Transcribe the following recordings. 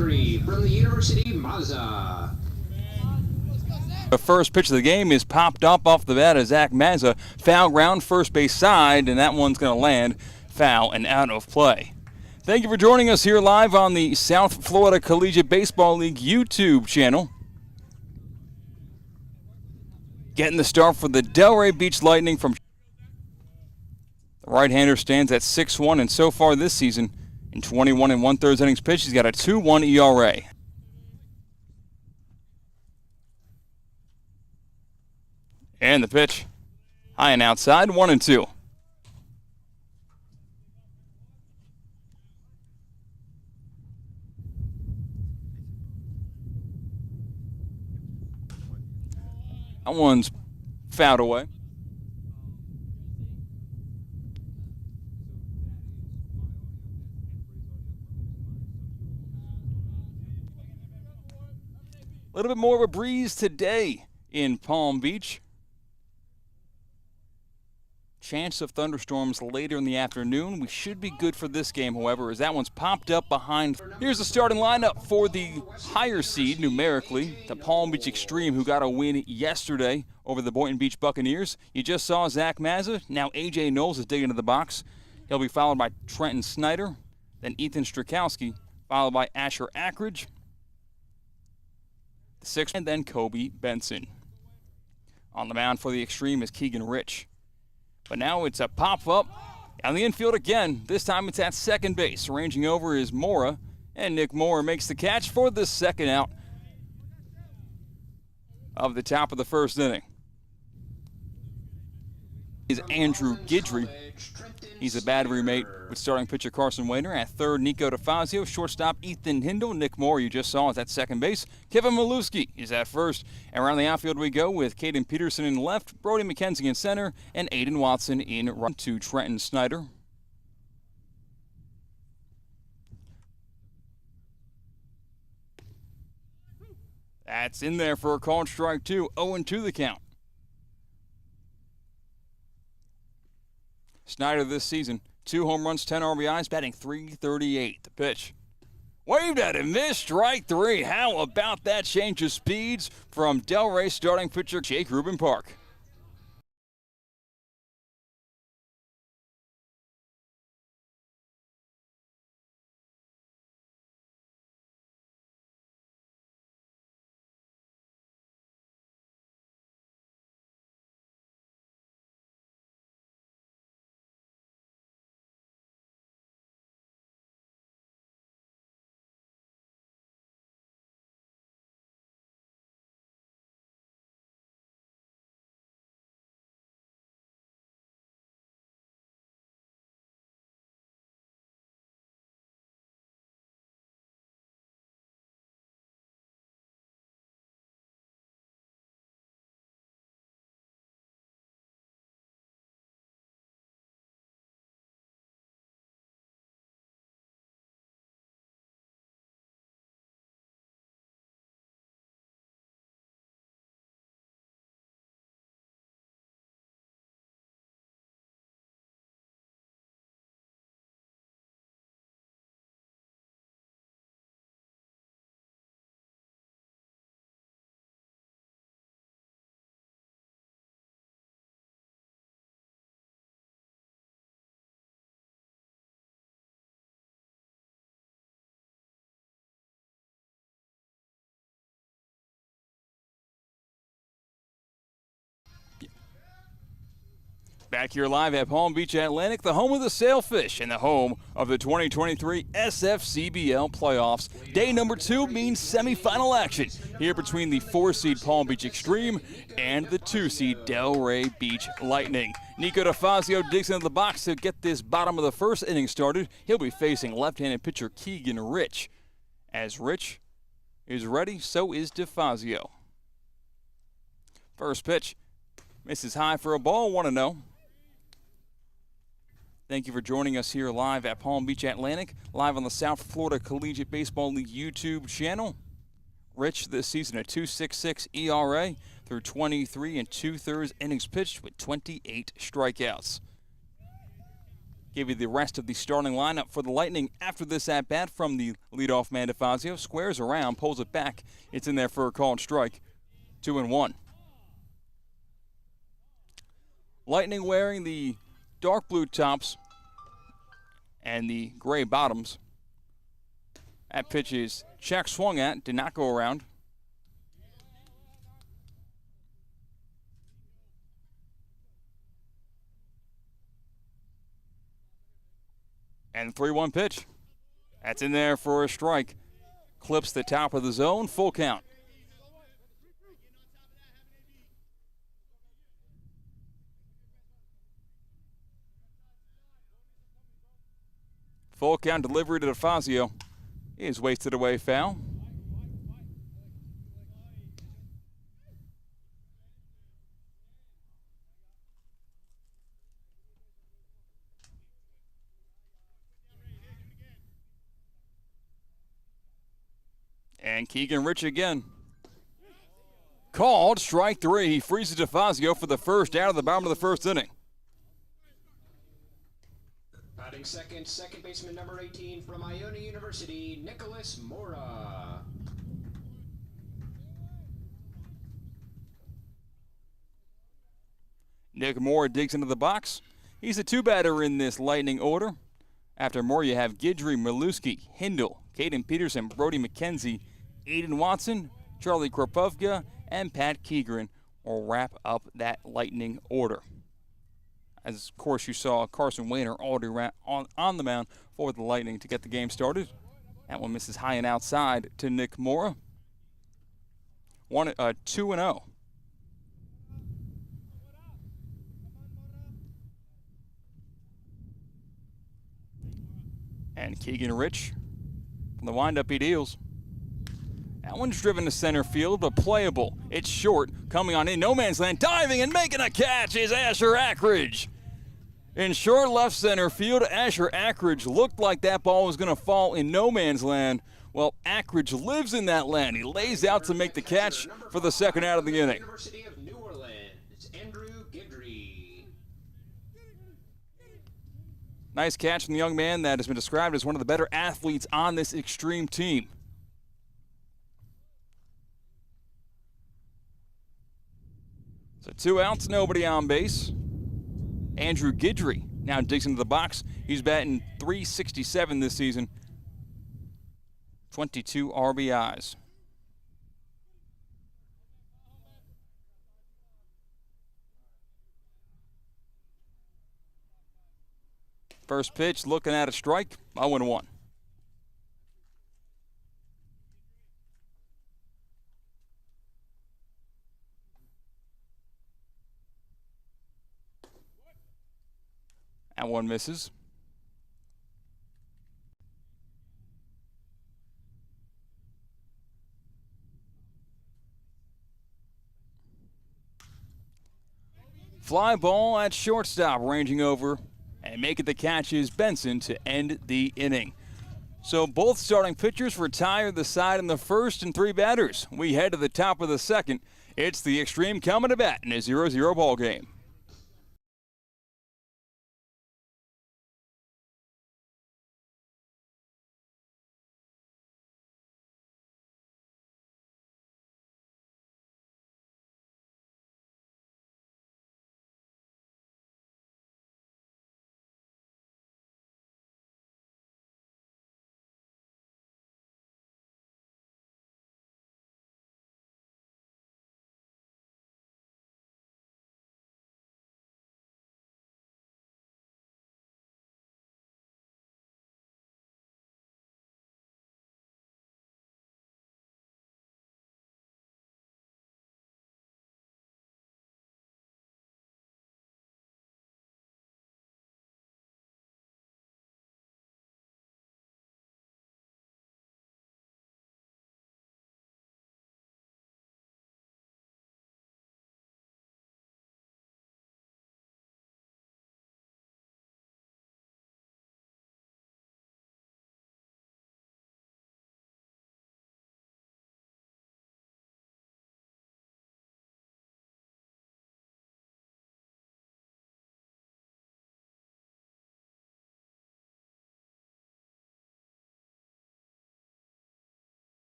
3 from the University Mazza. The first pitch of the game is popped up off the bat of Zach Mazza. Foul ground, first base side, and that one's going to land foul and out of play. Thank you for joining us here live on the South Florida Collegiate Baseball League YouTube channel. Getting the start for the Delray Beach Lightning from the right-hander stands at 6-1, and so far this season, in 21 1/3 innings pitched, he's got a 2.1 ERA. And the pitch, high and outside, 1-2. That one's fouled away. A little bit more of a breeze today in Palm Beach. Chance of thunderstorms later in the afternoon. We should be good for this game, however, as that one's popped up behind. Here's the starting lineup for the higher seed numerically, the Palm Beach Xtreme, who got a win yesterday over the Boynton Beach Buccaneers. You just saw Zach Mazza. Now A.J. Knowles is digging into the box. He'll be followed by Trenton Snyder, then Ethan Strakowski, followed by Asher Ackridge, the sixth, and then Kobe Benson. On the mound for the Xtreme is Keegan Rich. But now it's a pop-up on the infield again. This time it's at second base. Ranging over is Mora, and Nick Moore makes the catch for the second out of the top of the first inning. Is Andrew Guidry. He's a battery mate with starting pitcher Carson Wainer. At third, Nico DeFazio. Shortstop, Ethan Hindle. Nick Moore, you just saw, is at second base. Kevin Malewski is at first. And around the outfield we go with Caden Peterson in left, Brody McKenzie in center, and Aiden Watson in right to Trenton Snyder. That's in there for a called strike two. 0-2 the count. Snyder this season, 2 home runs, 10 RBIs, batting .338. The pitch. Waved at him, missed, strike 3. How about that change of speeds from Delray starting pitcher Jake Rubin Park? Back here live at Palm Beach Atlantic, the home of the Sailfish and the home of the 2023 SFCBL playoffs. Day number 2 means semifinal action here between the 4-seed Palm Beach Xtreme and the 2-seed Delray Beach Lightning. Nico DeFazio digs into the box to get this bottom of the first inning started. He'll be facing left-handed pitcher Keegan Rich. As Rich is ready, so is DeFazio. First pitch misses high for a ball, 1-0. Thank you for joining us here live at Palm Beach Atlantic, live on the South Florida Collegiate Baseball League YouTube channel. Rich this season a 2.66 ERA through 23 2/3 innings pitched with 28 strikeouts. Give you the rest of the starting lineup for the Lightning after this at-bat from the leadoff man DeFazio. Squares around, pulls it back. It's in there for a called strike. 2-1. Lightning wearing the dark blue tops and the gray bottoms. That pitch is check swung at, did not go around. And 3-1 pitch. That's in there for a strike. Clips the top of the zone, full count. Full count delivery to DeFazio. He is wasted away foul. And Keegan Rich again. Called strike 3. He freezes DeFazio for the first out of the bottom of the first inning. Batting second, second baseman number 18 from Iona University, Nicholas Mora. Nick Mora digs into the box. He's a two-batter in this Lightning order. After Mora, you have Guidry, Maluski, Hindle, Caden Peterson, Brody McKenzie, Aiden Watson, Charlie Kropovka, and Pat Keegren will wrap up that Lightning order. As, of course, you saw Carson Wayner already on the mound for the Lightning to get the game started. That one misses high and outside to Nick Mora. 2-0. And Keegan Rich from the windup he deals. That one's driven to center field, but playable. It's short, coming on in no man's land, diving and making a catch is Asher Ackridge. In short left center field, Asher Ackridge looked like that ball was going to fall in no man's land. Well, Ackridge lives in that land. He lays out to make the catch for the second out of the inning. University of New Orleans, Andrew Guidry. Nice catch from the young man that has been described as one of the better athletes on this Xtreme team. So 2 outs, nobody on base. Andrew Guidry now digs into the box. He's batting .367 this season. 22 RBIs. First pitch, looking at a strike, 0-1. That one misses. Fly ball at shortstop, ranging over and making the catch is Benson to end the inning. So both starting pitchers retire the side in the first and 3 batters. We head to the top of the second. It's the Xtreme coming to bat in a 0-0 ball game.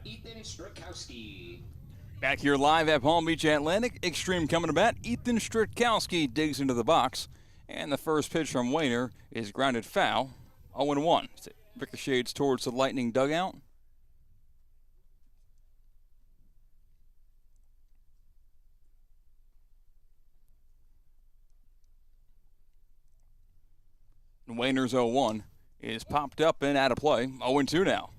Ethan Strakowski. Back here live at Palm Beach Atlantic, Xtreme coming to bat. Ethan Strakowski digs into the box, and the first pitch from Wayner is grounded foul. 0-1. Ricochets towards the Lightning dugout. And Wayner's 0-1 is popped up and out of play. 0-2 now.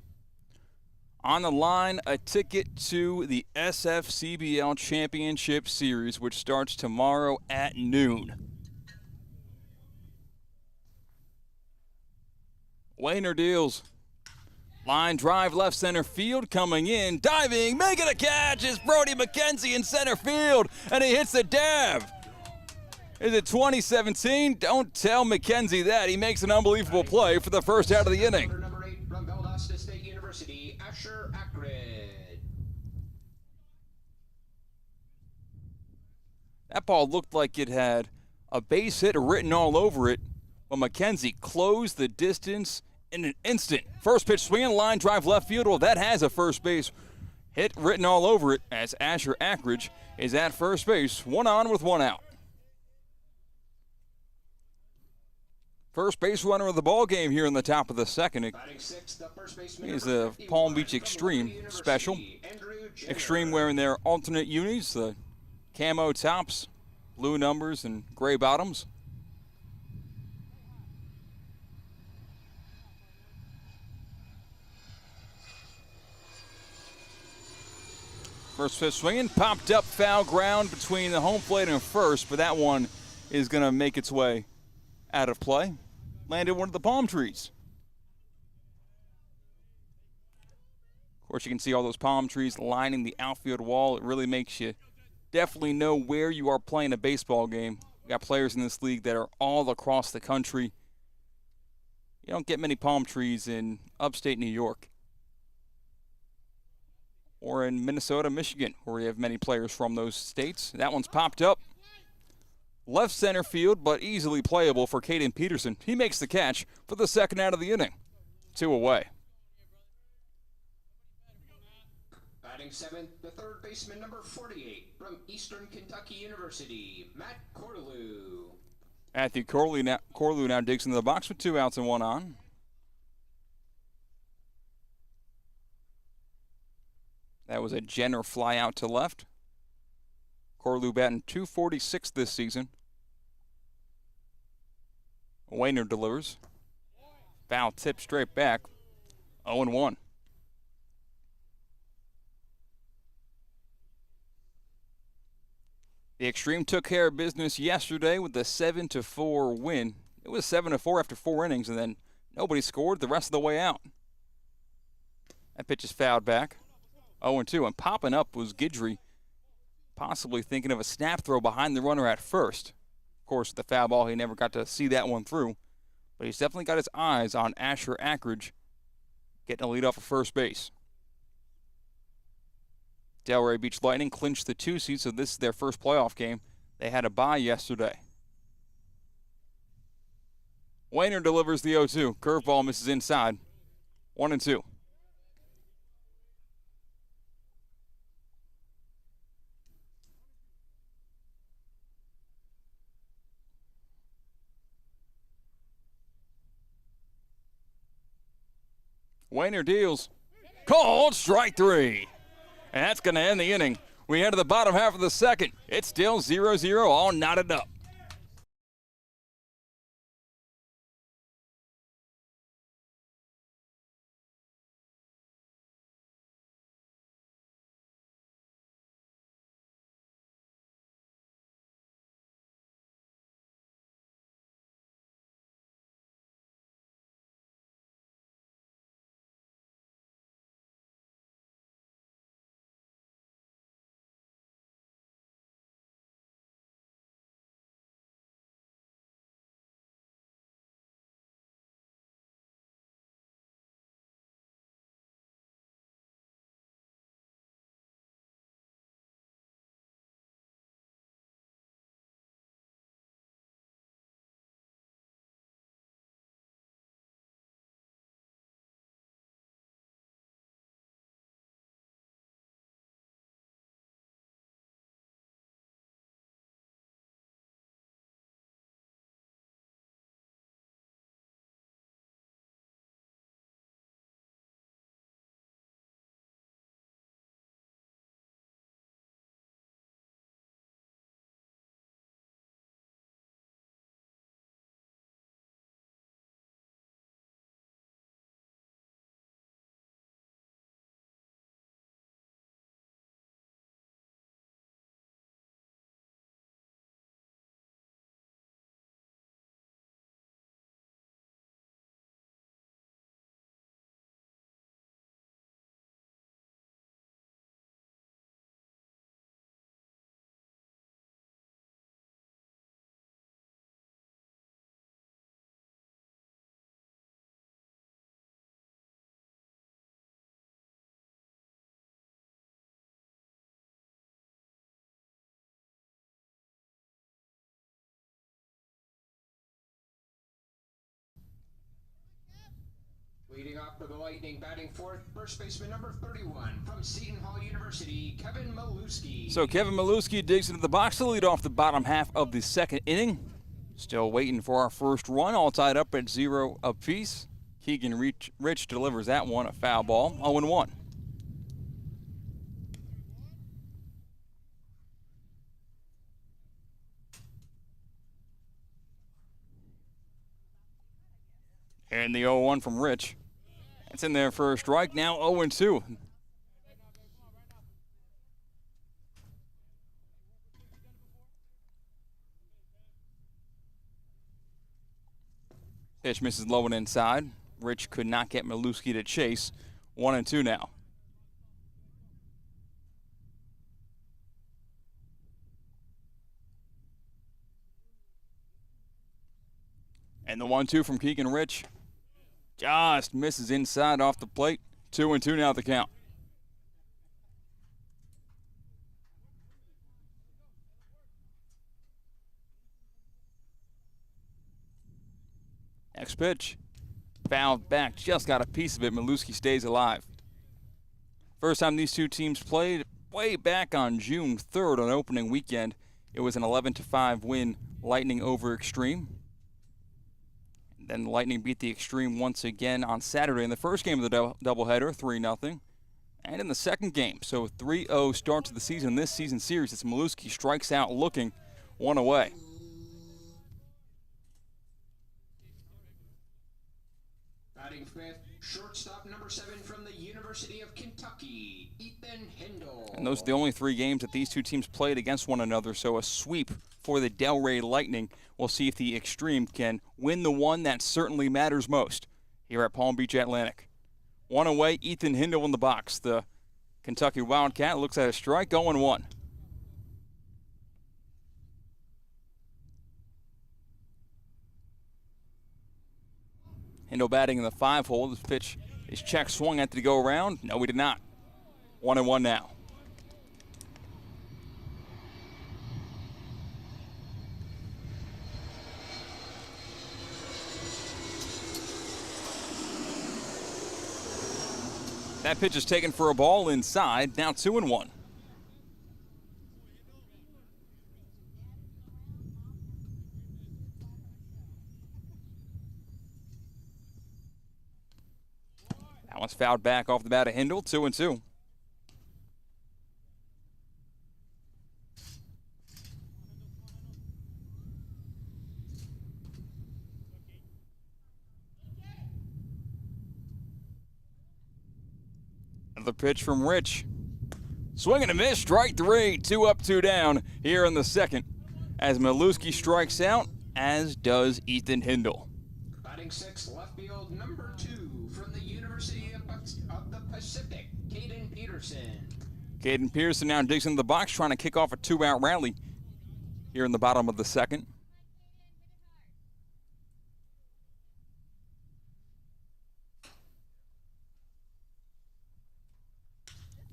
On the line, a ticket to the SFCBL Championship Series, which starts tomorrow at noon. Wayner deals. Line drive left center field, coming in, diving, making a catch is Brody McKenzie in center field, and he hits the dab. Is it 2017? Don't tell McKenzie that. He makes an unbelievable play for the first out of the inning. Number 8 from Valdosta State University, Asher Akred. That ball looked like it had a base hit written all over it, but McKenzie closed the distance in an instant. First pitch swinging, line drive left field. Well, that has a first base hit written all over it as Asher Akridge is at first base. 1 on with 1 out. First base runner of the ball game here in the top of the second. It is a Palm Beach Xtreme special. Xtreme wearing their alternate unis, the camo tops, blue numbers, and gray bottoms. First pitch swinging, popped up, foul ground between the home plate and first, but that one is going to make its way out of play. Landed one of the palm trees. Of course, you can see all those palm trees lining the outfield wall. It really makes you definitely know where you are playing a baseball game. We got players in this league that are all across the country. You don't get many palm trees in upstate New York or in Minnesota, Michigan, where we have many players from those states. That one's popped up. Left center field, but easily playable for Caden Peterson. He makes the catch for the second out of the inning. 2 away. Batting 7th, the third baseman, number 48, from Eastern Kentucky University, Matt Corlew. Matthew Corlew now digs into the box with 2 outs and 1 on. That was a Jenner fly out to left. Corlew batting .246 this season. Wayner delivers. Foul tip straight back. 0-1. The Xtreme took care of business yesterday with a 7-4 win. It was 7-4 after 4 innings, and then nobody scored the rest of the way out. That pitch is fouled back. 0-2, and popping up was Guidry, possibly thinking of a snap throw behind the runner at first. Of course, the foul ball, he never got to see that one through, but he's definitely got his eyes on Asher Akridge getting a lead off of first base. Delray Beach Lightning clinched the 2 seed, so this is their first playoff game. They had a bye yesterday. Wayner delivers the 0-2. Curveball misses inside. 1-2. Wayner deals. Called strike 3. And that's going to end the inning. We head to the bottom half of the second. It's still 0-0, all knotted up. Leading off for the Lightning, batting fourth, first baseman number 31 from Seton Hall University, Kevin Maluski. So Kevin Maluski digs into the box to lead off the bottom half of the second inning. Still waiting for our first run, all tied up at 0 apiece. Keegan Rich delivers that one, a foul ball, 0-1. And the 0-1 from Rich. It's in there for a strike, now 0-2. Pitch misses low and inside. Rich could not get Maluski to chase. 1-2 now. And the 1-2 from Keegan Rich just misses inside off the plate. 2-2 now the count. Next pitch. Fouled back, just got a piece of it. Maluski stays alive. First time these two teams played way back on June 3rd on opening weekend. It was an 11-5 win, Lightning over Xtreme. Then the Lightning beat the Xtreme once again on Saturday in the first game of the doubleheader, 3-0. And in the second game, so 3-0 start to the season. This season series, it's Maluski strikes out looking one away. Batting fifth, shortstop number 7 from the University of Kentucky, Ethan Hindle. And those are the only 3 games that these two teams played against one another, so a sweep for the Delray Lightning. We'll see if the Xtreme can win the one that certainly matters most here at Palm Beach Atlantic. One away, Ethan Hindle in the box. The Kentucky Wildcat looks at a strike, 0-1. Hindle batting in the 5-hole. This pitch is check swung at to go around. No, we did not. 1-1 now. That pitch is taken for a ball inside. Now 2-1. That one's fouled back off the bat of Hindle. 2-2. Another pitch from Rich. Swing and a miss, strike 3, 2 up, 2 down here in the second. As Maluski strikes out, as does Ethan Hindle. Batting sixth, left field number 2 from the University of the Pacific, Caden Peterson. Caden Peterson now digs into the box, trying to kick off a 2-out rally here in the bottom of the second.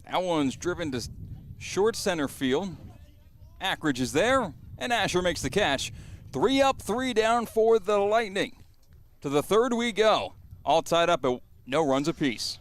That one's driven to short center field. Ackridge is there, and Asher makes the catch. 3 up, 3 down for the Lightning. To the third we go, all tied up at no runs apiece.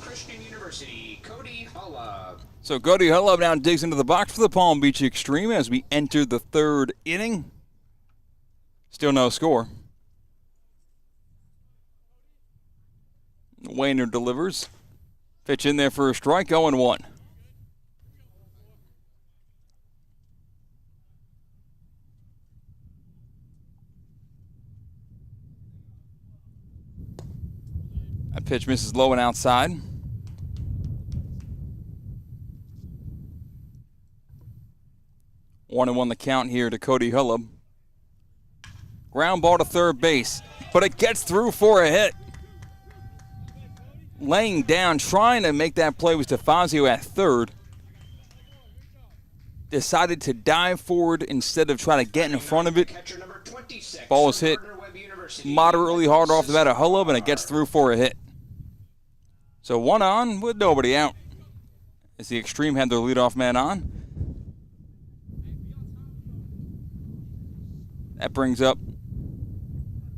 Christian University, Cody Hullab. So Cody Hullab now digs into the box for the Palm Beach Xtreme as we enter the third inning. Still no score. Wayner delivers. Pitch in there for a strike, 0-1. That pitch misses low and outside. One and one the count here to Cody Hullab. Ground ball to third base, but it gets through for a hit. Laying down, trying to make that play was DeFazio at third. Decided to dive forward instead of trying to get in front of it. Ball is hit moderately hard off the bat of Hullab, and it gets through for a hit. So one on with nobody out as the Xtreme had their leadoff man on. That brings up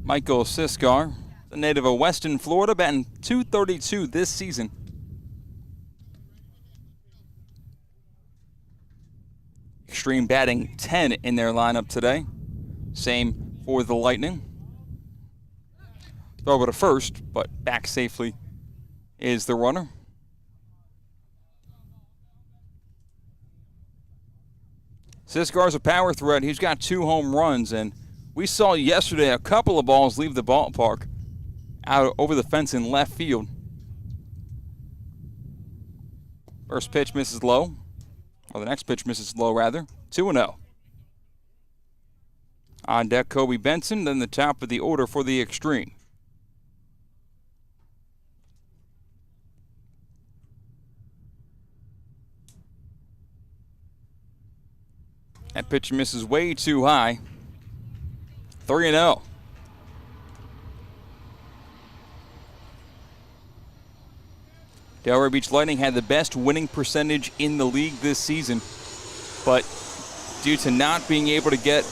Michael Siskar, a native of Weston, Florida, batting .232 this season. Xtreme batting 10 in their lineup today. Same for the Lightning. Throw to first, but back safely is the runner. Siskar's a power threat. He's got 2 home runs, and we saw yesterday a couple of balls leave the ballpark out over the fence in left field. First pitch misses low, or the next pitch misses low rather. 2-0. On deck, Kobe Benson, then the top of the order for the Xtreme. That pitch misses way too high. 3-0. Delray Beach Lightning had the best winning percentage in the league this season, but due to not being able to get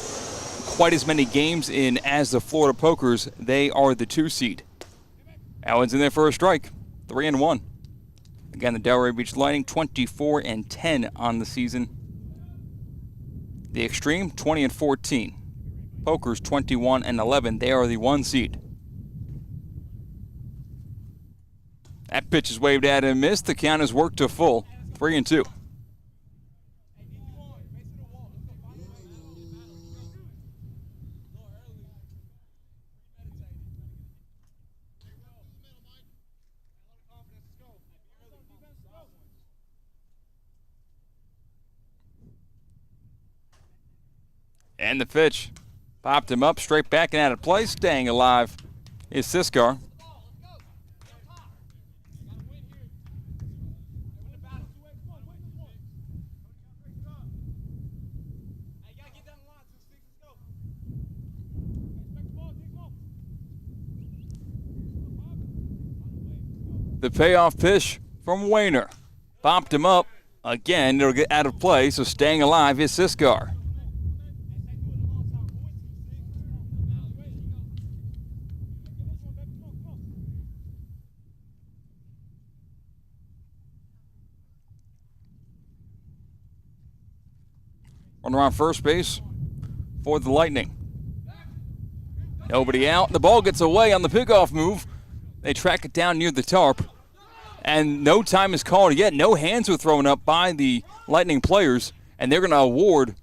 quite as many games in as the Florida Pokers, they are the 2 seed. Allen's in there for a strike. 3-1. Again, the Delray Beach Lightning 24-10 on the season. The Xtreme 20-14. Pokers 21-11. They are the 1 seed. That pitch is waved at and missed. The count is worked to full. 3-2. And the pitch popped him up, straight back and out of play. Staying alive is Siskar. The payoff pitch from Wayner popped him up. Again, it'll get out of play, so staying alive is Siskar. Runner on first base for the Lightning. Nobody out. The ball gets away on the pickoff move. They track it down near the tarp. And no time is called yet. No hands were thrown up by the Lightning players. And they're going to award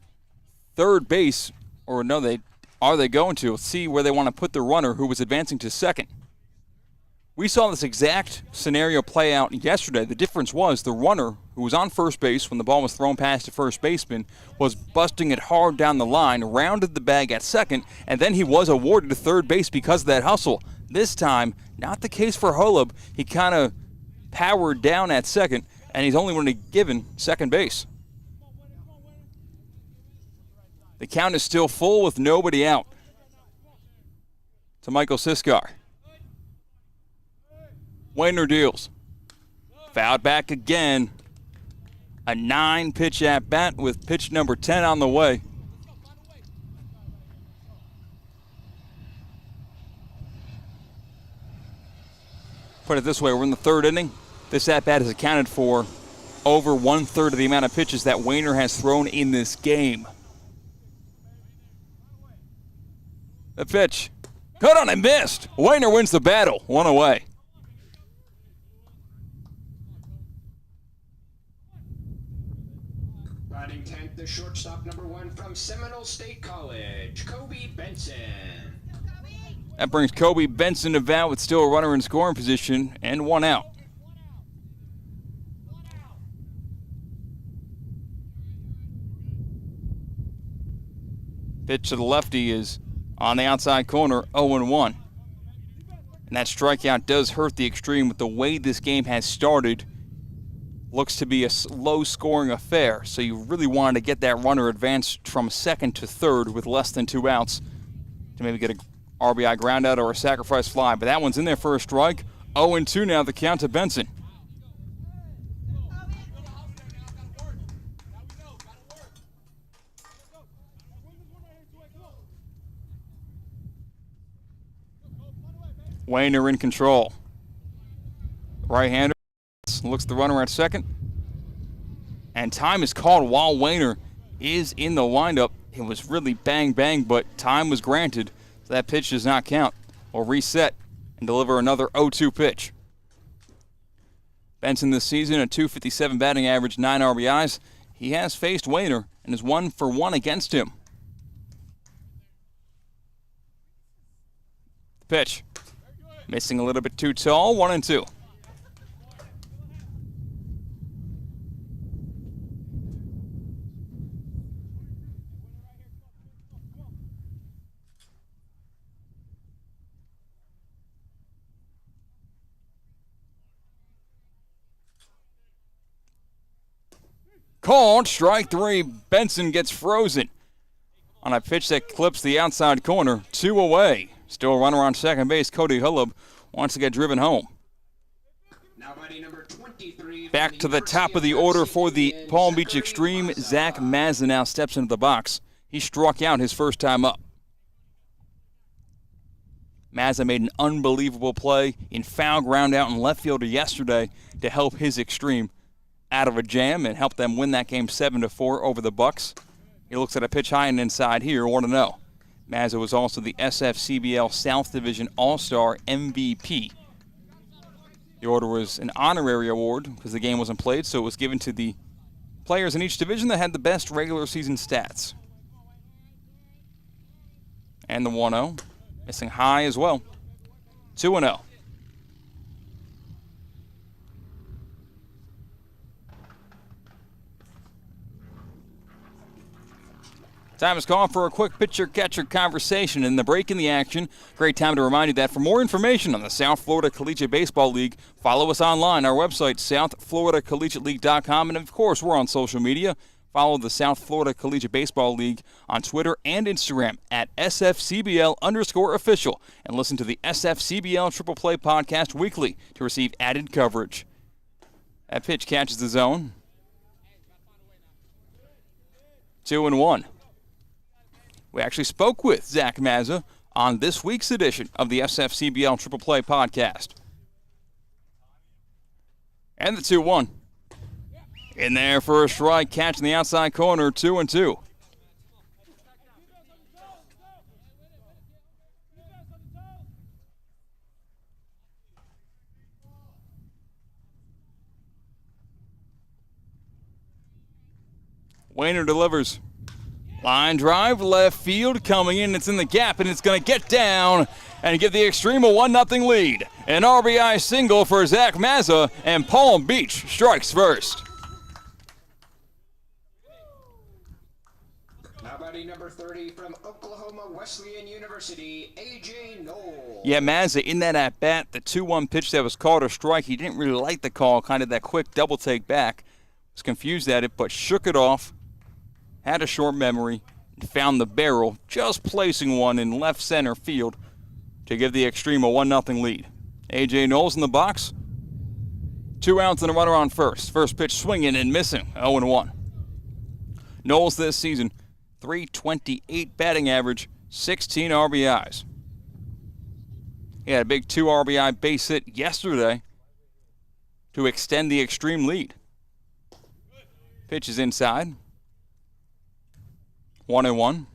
third base. Or no, are they going to? Let's see where they want to put the runner who was advancing to second. We saw this exact scenario play out yesterday. The difference was the runner who was on first base when the ball was thrown past the first baseman was busting it hard down the line, rounded the bag at second, and then he was awarded to third base because of that hustle. This time, not the case for Hullab. He kind of powered down at second, and he's only going to be given second base. The count is still full with nobody out to Michael Siskar. Wayner deals. Fouled back again. A 9-pitch at bat with pitch number 10 on the way. Put it this way, we're in the third inning. This at-bat has accounted for over 1/3 of the amount of pitches that Wayner has thrown in this game. The pitch. Cut on and missed. Wayner wins the battle. 1 away. Batting 10th, the shortstop number 1 from Seminole State College, Kobe Benson. That brings Kobe Benson to bat with still a runner in scoring position and 1 out. Pitch to the lefty is on the outside corner, 0-1. And that strikeout does hurt the Xtreme with the way this game has started. Looks to be a low-scoring affair, so you really wanted to get that runner advanced from second to third with less than 2 outs to maybe get a RBI groundout or a sacrifice fly. But that one's in there for a strike. 0-2 now, the count to Benson. Wayner in control. Right-hander looks the runner at second. And time is called while Wayner is in the windup. It was really bang-bang, but time was granted. So that pitch does not count. Will reset and deliver another 0-2 pitch. Benson this season, a .257 batting average, 9 RBIs. He has faced Wayner and is 1 for 1 against him. Pitch. Missing a little bit too tall, 1-2. Called strike 3. Benson gets frozen on a pitch that clips the outside corner. 2 away. Still a runner on second base. Cody Hullab wants to get driven home. Number 23 back to the top of the order for the Palm Beach Xtreme. Zach Mazza now steps into the box. He struck out his first time up. Mazza made an unbelievable play in foul ground out in left field yesterday to help his Xtreme out of a jam and help them win that game 7-4 over the Bucks. He looks at a pitch high and inside here, 1-0. Mazza was also the SFCBL South Division All-Star MVP. The order was an honorary award because the game wasn't played, so it was given to the players in each division that had the best regular season stats. And the 1-0, missing high as well. 2-0. Time is called for a quick pitcher-catcher conversation. In the break in the action, great time to remind you that for more information on the South Florida Collegiate Baseball League, follow us online, our website, southfloridacollegiateleague.com, and of course, we're on social media. Follow the South Florida Collegiate Baseball League on Twitter and Instagram at SFCBL_official, and listen to the SFCBL Triple Play podcast weekly to receive added coverage. That pitch catches the zone. 2-1. We actually spoke with Zach Mazza on this week's edition of the SFCBL Triple Play podcast. And the 2-1. In there for a strike, catching the outside corner, 2-2. Wayner delivers. Line drive, left field, coming in. It's in the gap, and it's going to get down and give the Xtreme a 1-0 lead. An RBI single for Zach Mazza, and Palm Beach strikes first. Now batting number 30 from Oklahoma Wesleyan University, A.J. Knowles. Yeah, Mazza in that at-bat, the 2-1 pitch that was called a strike. He didn't really like the call, kind of that quick double take back. Was confused at it, but shook it off. Had a short memory, and found the barrel, just placing one in left center field to give the Xtreme a 1-0 lead. A.J. Knowles in the box. 2 outs and a runner on first. First pitch swinging and missing, 0-1. Knowles this season, .328 batting average, 16 RBIs. He had a big 2 RBI base hit yesterday to extend the Xtreme lead. Pitch is inside. 1-1.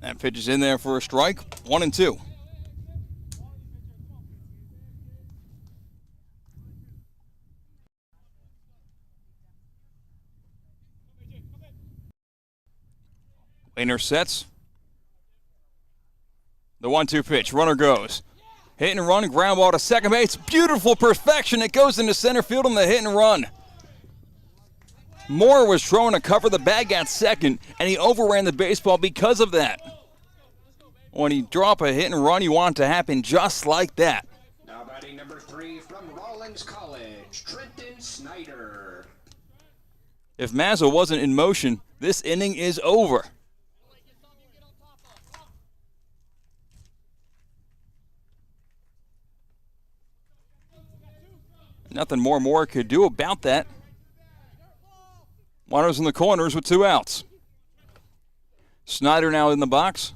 That pitch is in there for a strike. 1-2. Wayner sets. The 1-2 pitch. Runner goes. Hit and run. Ground ball to second base. Beautiful perfection. It goes into center field on the hit and run. Moore was throwing to cover the bag at second, and he overran the baseball because of that. When you drop a hit and run, you want it to happen just like that. Now batting number 3 from Rawlings College, Trenton Snyder. If Mazza wasn't in motion, this inning is over. Nothing Moore could do about that. Runners in the corners with 2 outs. Snyder now in the box.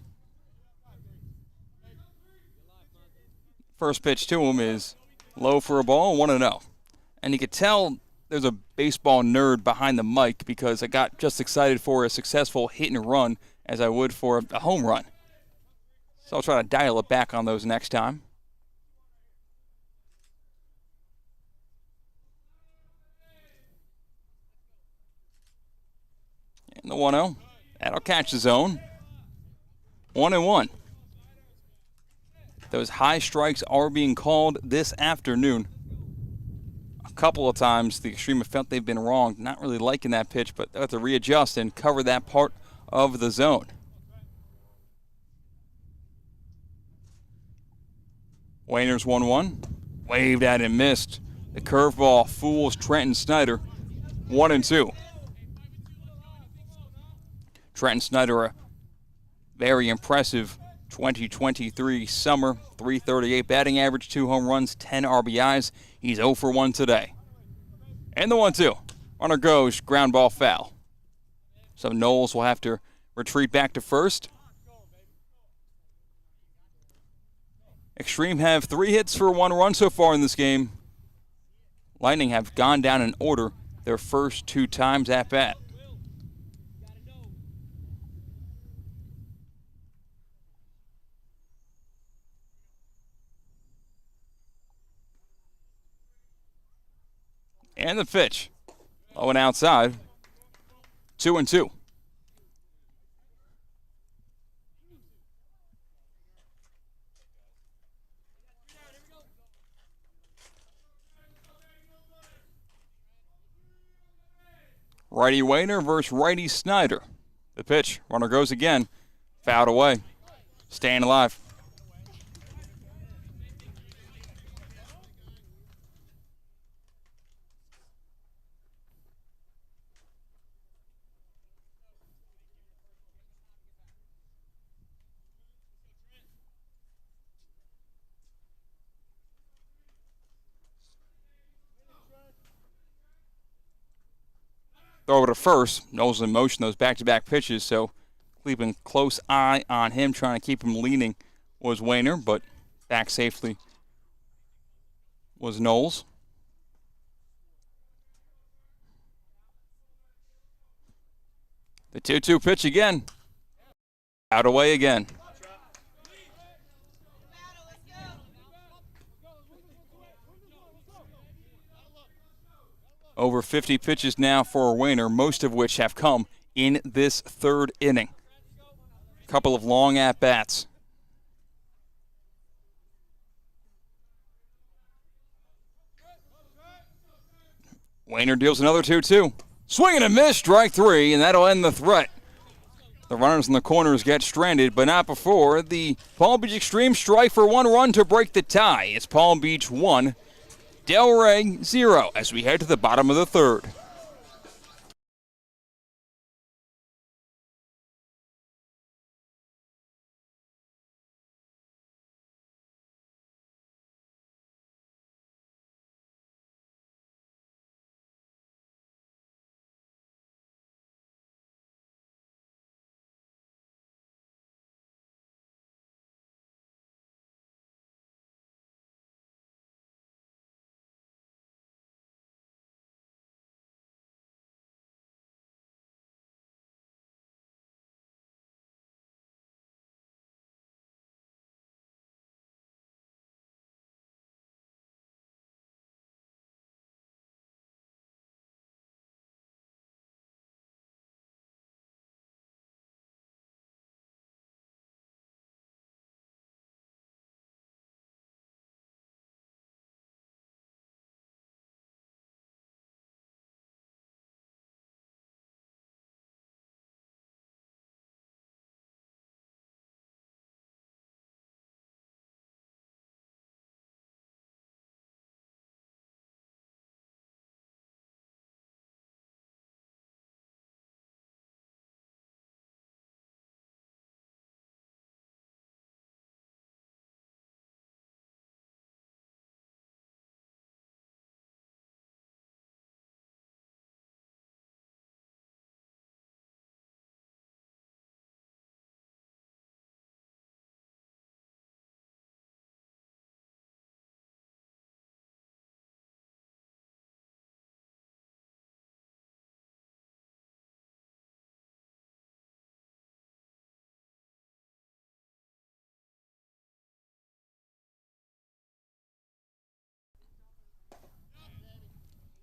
First pitch to him is low for a ball, 1-0. And you could tell there's a baseball nerd behind the mic because I got just excited for a successful hit and run as I would for a home run. So I'll try to dial it back on those next time. And the 1-0. That'll catch the zone. 1-1. Those high strikes are being called this afternoon. A couple of times the Xtreme have felt they've been wrong. Not really liking that pitch, but they have to readjust and cover that part of the zone. Wayner's 1-1. Waved at and missed. The curveball fools Trenton Snyder. 1-2. Trenton Snyder, a very impressive 2023 summer. 338 batting average, 2 home runs, 10 RBIs. He's 0 for 1 today. And the 1-2. Runner goes, ground ball foul. So Knowles will have to retreat back to first. Xtreme have 3 hits for 1 run so far in this game. Lightning have gone down in order their first 2 times at bat. And the pitch. Low and outside. 2-2. Righty Wayner versus righty Snyder. The pitch. Runner goes again. Fouled away. Staying alive. Throw over to first. Knowles in motion, those back-to-back pitches, so keeping close eye on him, trying to keep him leaning was Wayner, but back safely was Knowles. The 2-2 pitch again. Out away again. Over 50 pitches now for Wayner, most of which have come in this 3rd inning. A couple of long at-bats. Wayner deals another 2-2. Swing and a miss, strike 3, and that'll end the threat. The runners in the corners get stranded, but not before the Palm Beach Xtreme strike for 1 run to break the tie. It's Palm Beach 1, Delray 0 as we head to the bottom of the 3rd.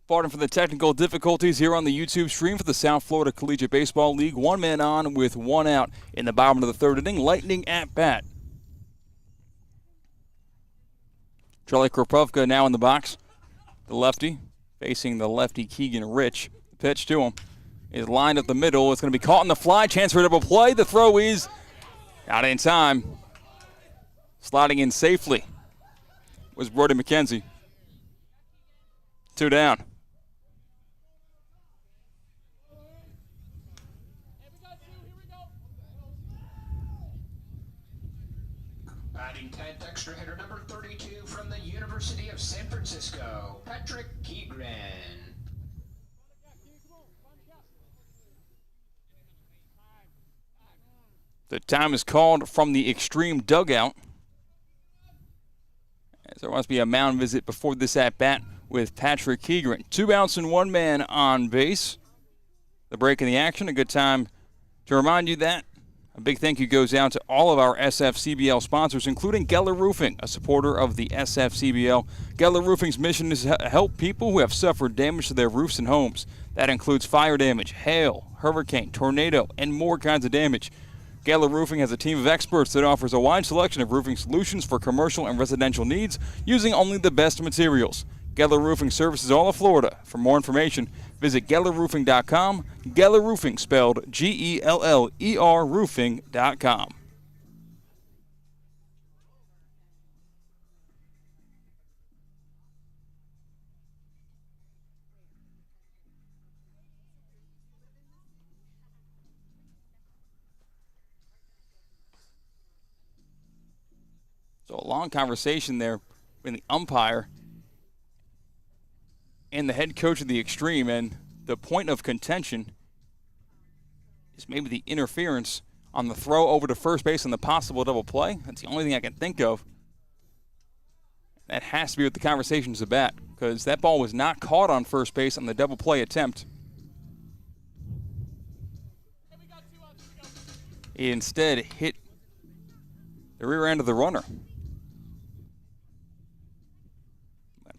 Pardon for the technical difficulties here on the YouTube stream for the South Florida Collegiate Baseball League. 1 man on with 1 out in the bottom of the 3rd inning. Lightning at bat. Charlie Kropofka now in the box. The lefty facing the lefty Keegan Rich. The pitch to him is lined up the middle. It's going to be caught in the fly. Chance for a double play. The throw is out in time. Sliding in safely was Brody McKenzie. 2 down. Batting 10th, extra hitter number 32 from the University of San Francisco, Patrick Keegren. The time is called from the Xtreme dugout, as there must be a mound visit before this at-bat with Patrick Keegren. 2 outs and 1 man on base. The break in the action, a good time to remind you that a big thank you goes out to all of our SFCBL sponsors, including Geller Roofing, a supporter of the SFCBL. Geller Roofing's mission is to help people who have suffered damage to their roofs and homes. That includes fire damage, hail, hurricane, tornado, and more kinds of damage. Geller Roofing has a team of experts that offers a wide selection of roofing solutions for commercial and residential needs using only the best materials. Geller Roofing services all of Florida. For more information, visit GellerRoofing.com. Geller Roofing, spelled G-E-L-L-E-R roofing.com. So a long conversation there between the umpire and the head coach of the Xtreme, and the point of contention is maybe the interference on the throw over to first base and the possible double play. That's the only thing I can think of. That has to be what the conversation's about, because that ball was not caught on first base on the double play attempt. He instead hit the rear end of the runner.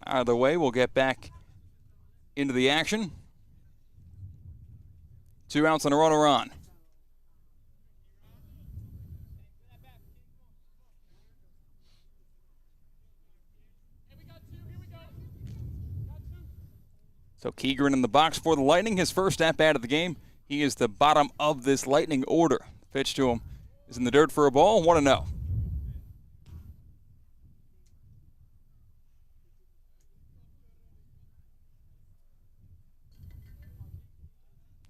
Out of the way, we'll get back into the action. 2 outs and a runner on. So Keegren in the box for the Lightning, his first at-bat of the game. He is the bottom of this Lightning order. Pitch to him is in the dirt for a ball, 1-0.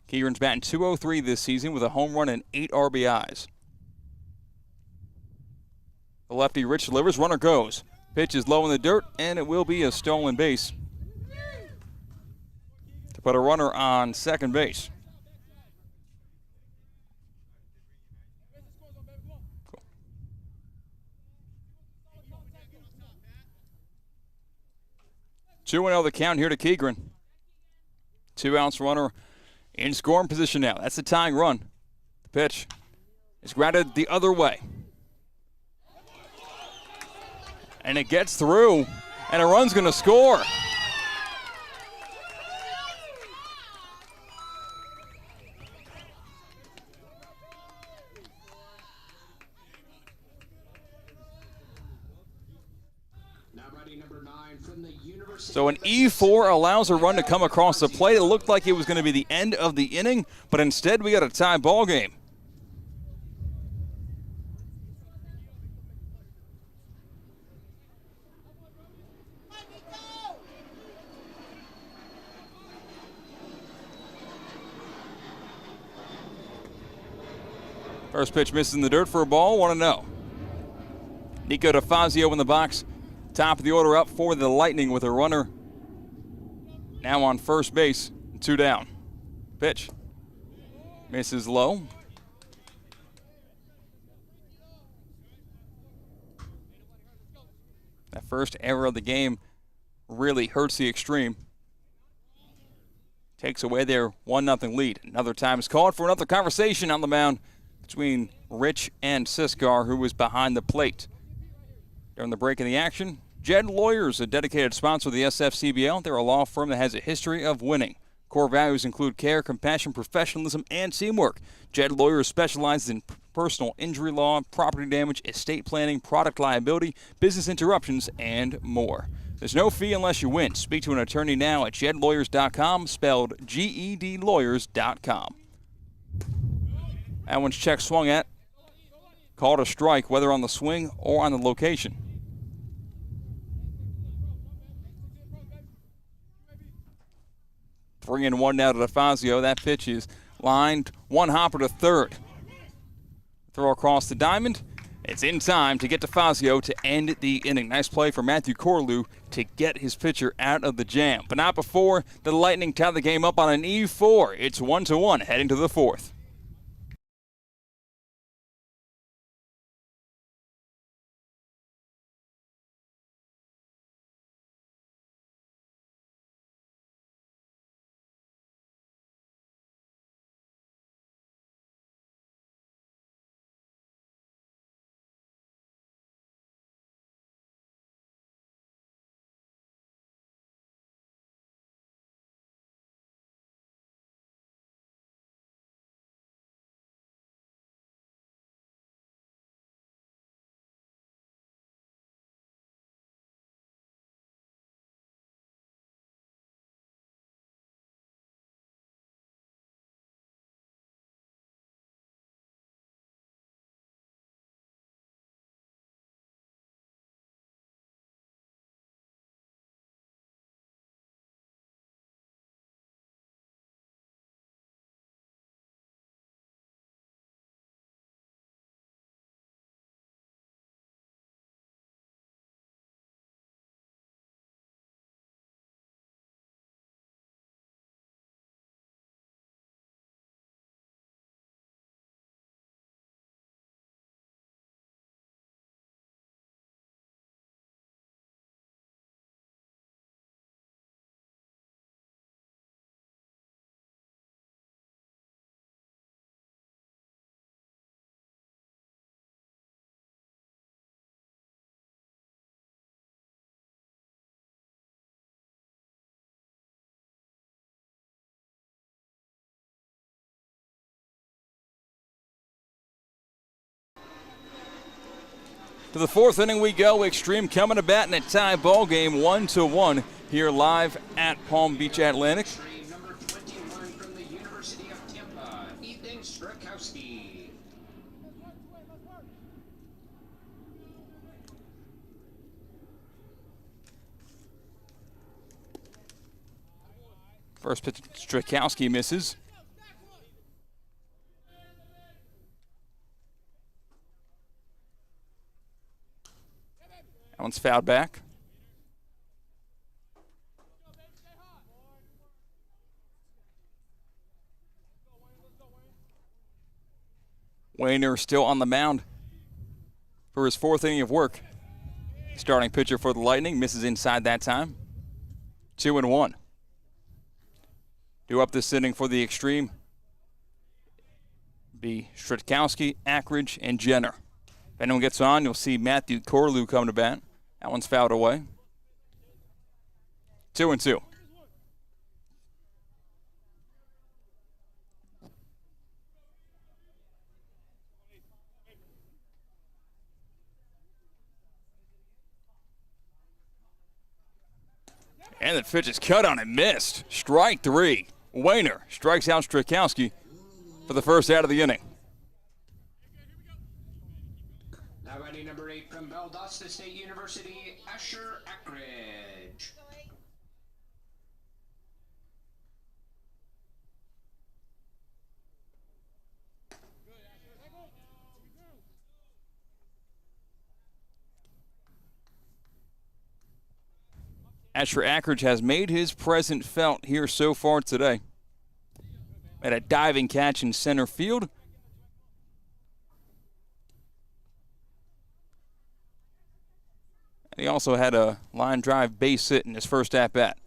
Keegren's batting .203 this season with a home run and 8 RBIs. The lefty Rich delivers, runner goes. Pitch is low in the dirt, and it will be a stolen base to put a runner on second base. Cool. 2-0 the count here to Keegren. 2 outs, runner in scoring position now. That's the tying run. The pitch is grounded the other way. And it gets through, and a run's going to score. So an E4 allows a run to come across the plate. It looked like it was going to be the end of the inning, but instead we got a tie ball game. First pitch misses in the dirt for a ball, 1-0. Nico DeFazio in the box. Top of the order up for the Lightning with a runner now on first base, 2 down. Pitch misses low. That first error of the game really hurts the Xtreme. Takes away their 1-0 lead. Another time is called for another conversation on the mound between Rich and Siskar, who was behind the plate. During the break in the action, Jed Lawyers, a dedicated sponsor of the SFCBL. They're a law firm that has a history of winning. Core values include care, compassion, professionalism, and teamwork. Jed Lawyers specializes in personal injury law, property damage, estate planning, product liability, business interruptions, and more. There's no fee unless you win. Speak to an attorney now at jedlawyers.com, spelled GEDlawyers.com. That one's check swung at. Called a strike, whether on the swing or on the location. Three and one now to DeFazio. That pitch is lined. One hopper to third. Throw across the diamond. It's in time to get DeFazio to end the inning. Nice play for Matthew Corlew to get his pitcher out of the jam. But not before the Lightning tie the game up on an E4. It's 1-1 heading to the fourth. To the fourth inning we go. Xtreme coming to bat in a tie ball game, 1-1 here live at Palm Beach Atlantic. Number 21 from the University of Tampa, Ethan Strakowski. First pitch, Strakowski misses. That one's fouled back. Wayner still on the mound for his fourth inning of work. Starting pitcher for the Lightning, misses inside that time. 2-1. Due up this inning for the Xtreme be Strakowski, Ackridge, and Jenner. If anyone gets on, you'll see Matthew Corlew come to bat. That one's fouled away. 2-2. And the pitch is cut on and missed. Strike three. Wayner strikes out Strakowski for the first out of the inning. Now batting number 8 from Valdosta State University, Asher Ackridge. Asher Ackridge has made his presence felt here so far today. At a diving catch in center field. And he also had a line drive base hit in his first at-bat.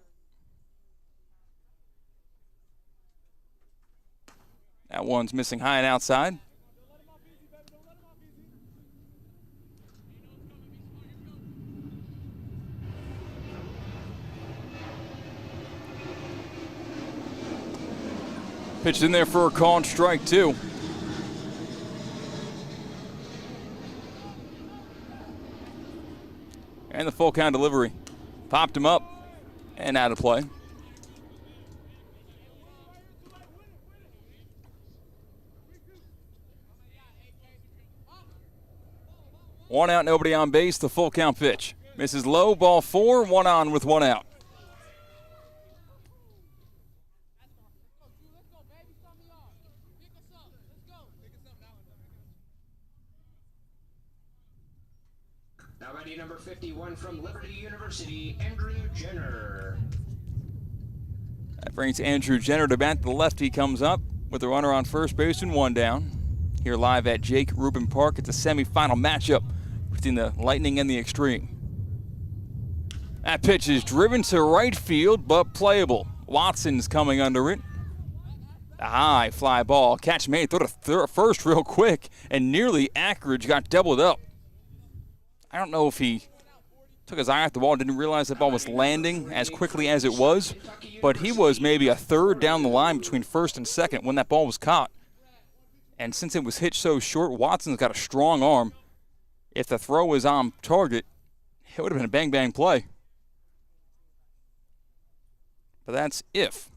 That one's missing high and outside. Pitch in there for a called strike, two. And the full count delivery. Popped him up and out of play. One out, nobody on base, the full count pitch. Misses low, ball four, one on with one out. Now batting number 51 from Liberty University, Andrew Jenner. That brings Andrew Jenner to bat. The lefty comes up with the runner on first base and one down. Here live at Jake Rubin Park. It's a semifinal matchup between the Lightning and the Xtreme. That pitch is driven to right field, but playable. Watson's coming under it. A high fly ball. Catch made. Throw to first real quick, and nearly Ackridge got doubled up. I don't know if he took his eye off the ball, didn't realize the ball was landing as quickly as it was, but he was maybe a third down the line between first and second when that ball was caught. And since it was hit so short, Watson's got a strong arm. If the throw was on target, it would have been a bang-bang play. But that's if.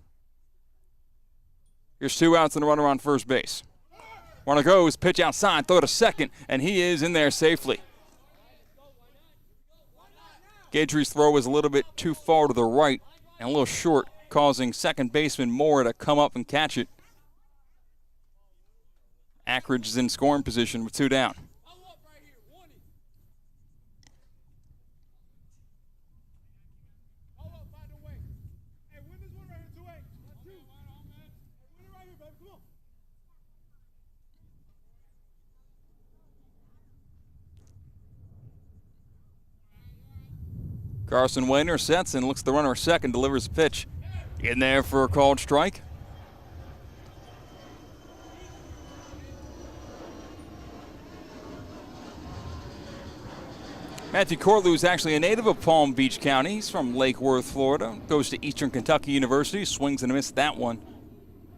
Here's two outs and a runner on first base. Runner goes, pitch outside, throw to second, and he is in there safely. Guidry's throw was a little bit too far to the right and a little short, causing second baseman Moore to come up and catch it. Ackridge is in scoring position with two down. Carson Wayner sets and looks the runner second, delivers a pitch. In there for a called strike. Matthew Corlew is actually a native of Palm Beach County. He's from Lake Worth, Florida. Goes to Eastern Kentucky University, swings and misses that one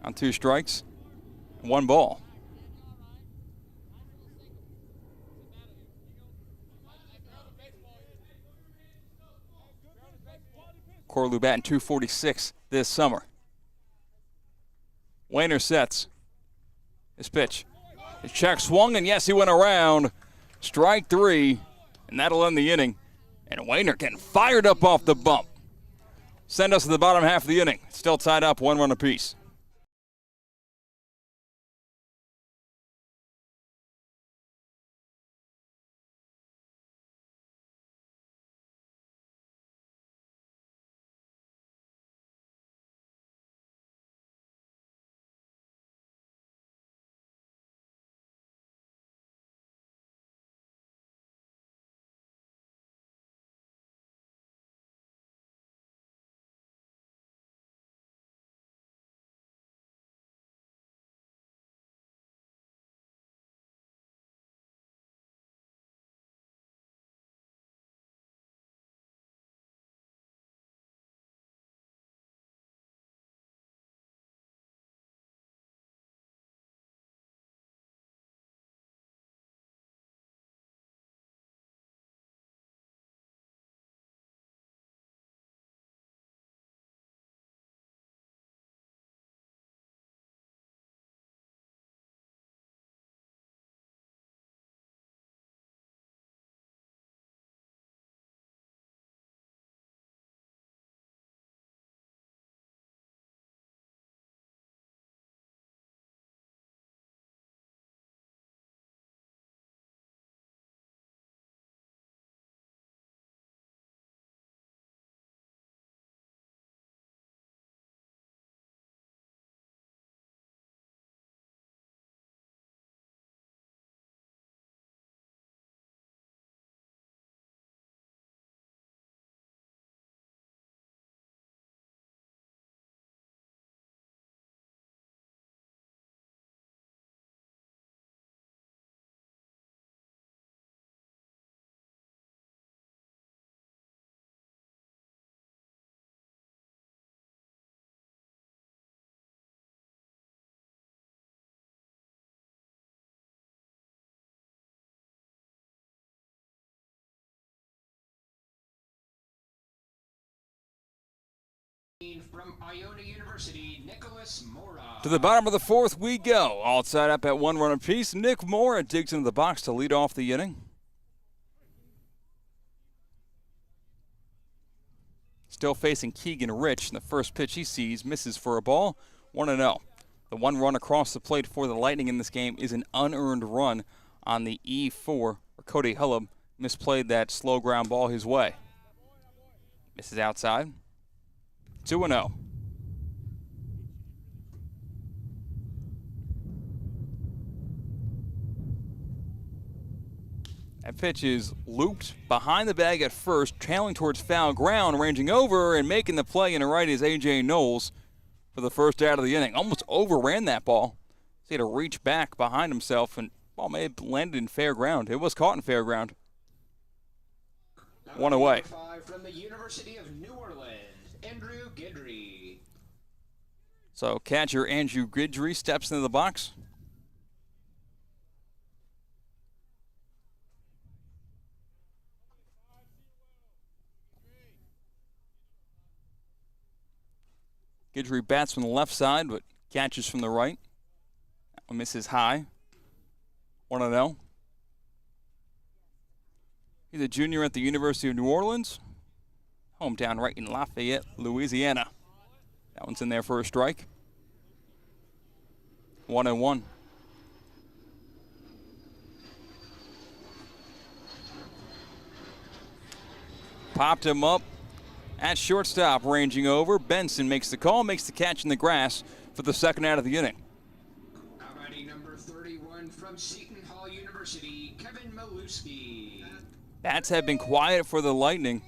on two strikes, one ball. Corlew batting .246 this summer. Wayner sets his pitch. His check swung, and yes, he went around. Strike three, and that'll end the inning. And Wayner getting fired up off the bump. Send us to the bottom half of the inning. Still tied up, 1 run apiece. 16 from Iona University, Nicholas Mora. To the bottom of the fourth we go. All tied up at 1 run apiece. Nick Mora digs into the box to lead off the inning. Still facing Keegan Rich. The first pitch he sees misses for a ball. 1-0. The 1 run across the plate for the Lightning in this game is an unearned run on the E4. Cody Hullum misplayed that slow ground ball his way. Misses outside. 2-0. That pitch is looped behind the bag at first, trailing towards foul ground, ranging over and making the play in the right is A.J. Knowles for the first out of the inning. Almost overran that ball. He had to reach back behind himself, and ball may have landed in fair ground. It was caught in fair ground. 1 away. 5 from the University of New Orleans, Andrew Guidry. So catcher Andrew Guidry steps into the box. Guidry bats from the left side, but catches from the right. That one misses high. 1-0. He's a junior at the University of New Orleans. Hometown right in Lafayette, Louisiana. That one's in there for a strike. 1-1. Popped him up at shortstop, ranging over. Benson makes the call, makes the catch in the grass for the second out of the inning. Outriding number 31 from Seton Hall University, Kevin Maluski. Bats have been quiet for the Lightning.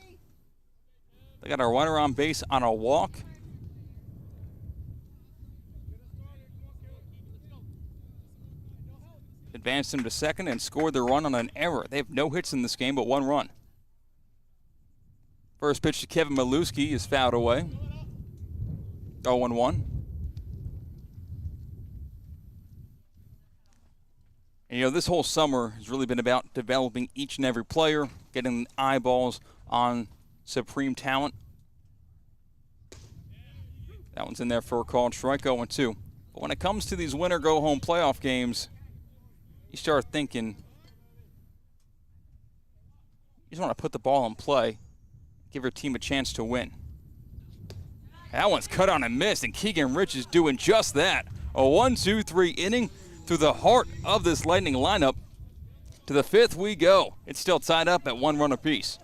They got a runner on base on a walk. Advanced him to second and scored the run on an error. They have no hits in this game but 1 run. First pitch to Kevin Maluski is fouled away. 0-1. And, this whole summer has really been about developing each and every player, getting eyeballs on supreme talent. That one's in there for a called strike, 0-2. But when it comes to these winner-go-home playoff games, you start thinking, you just want to put the ball in play, give your team a chance to win. That one's cut on and missed, and Keegan Rich is doing just that. A 1-2-3 inning through the heart of this Lightning lineup. To the 5th we go. It's still tied up at 1 run apiece.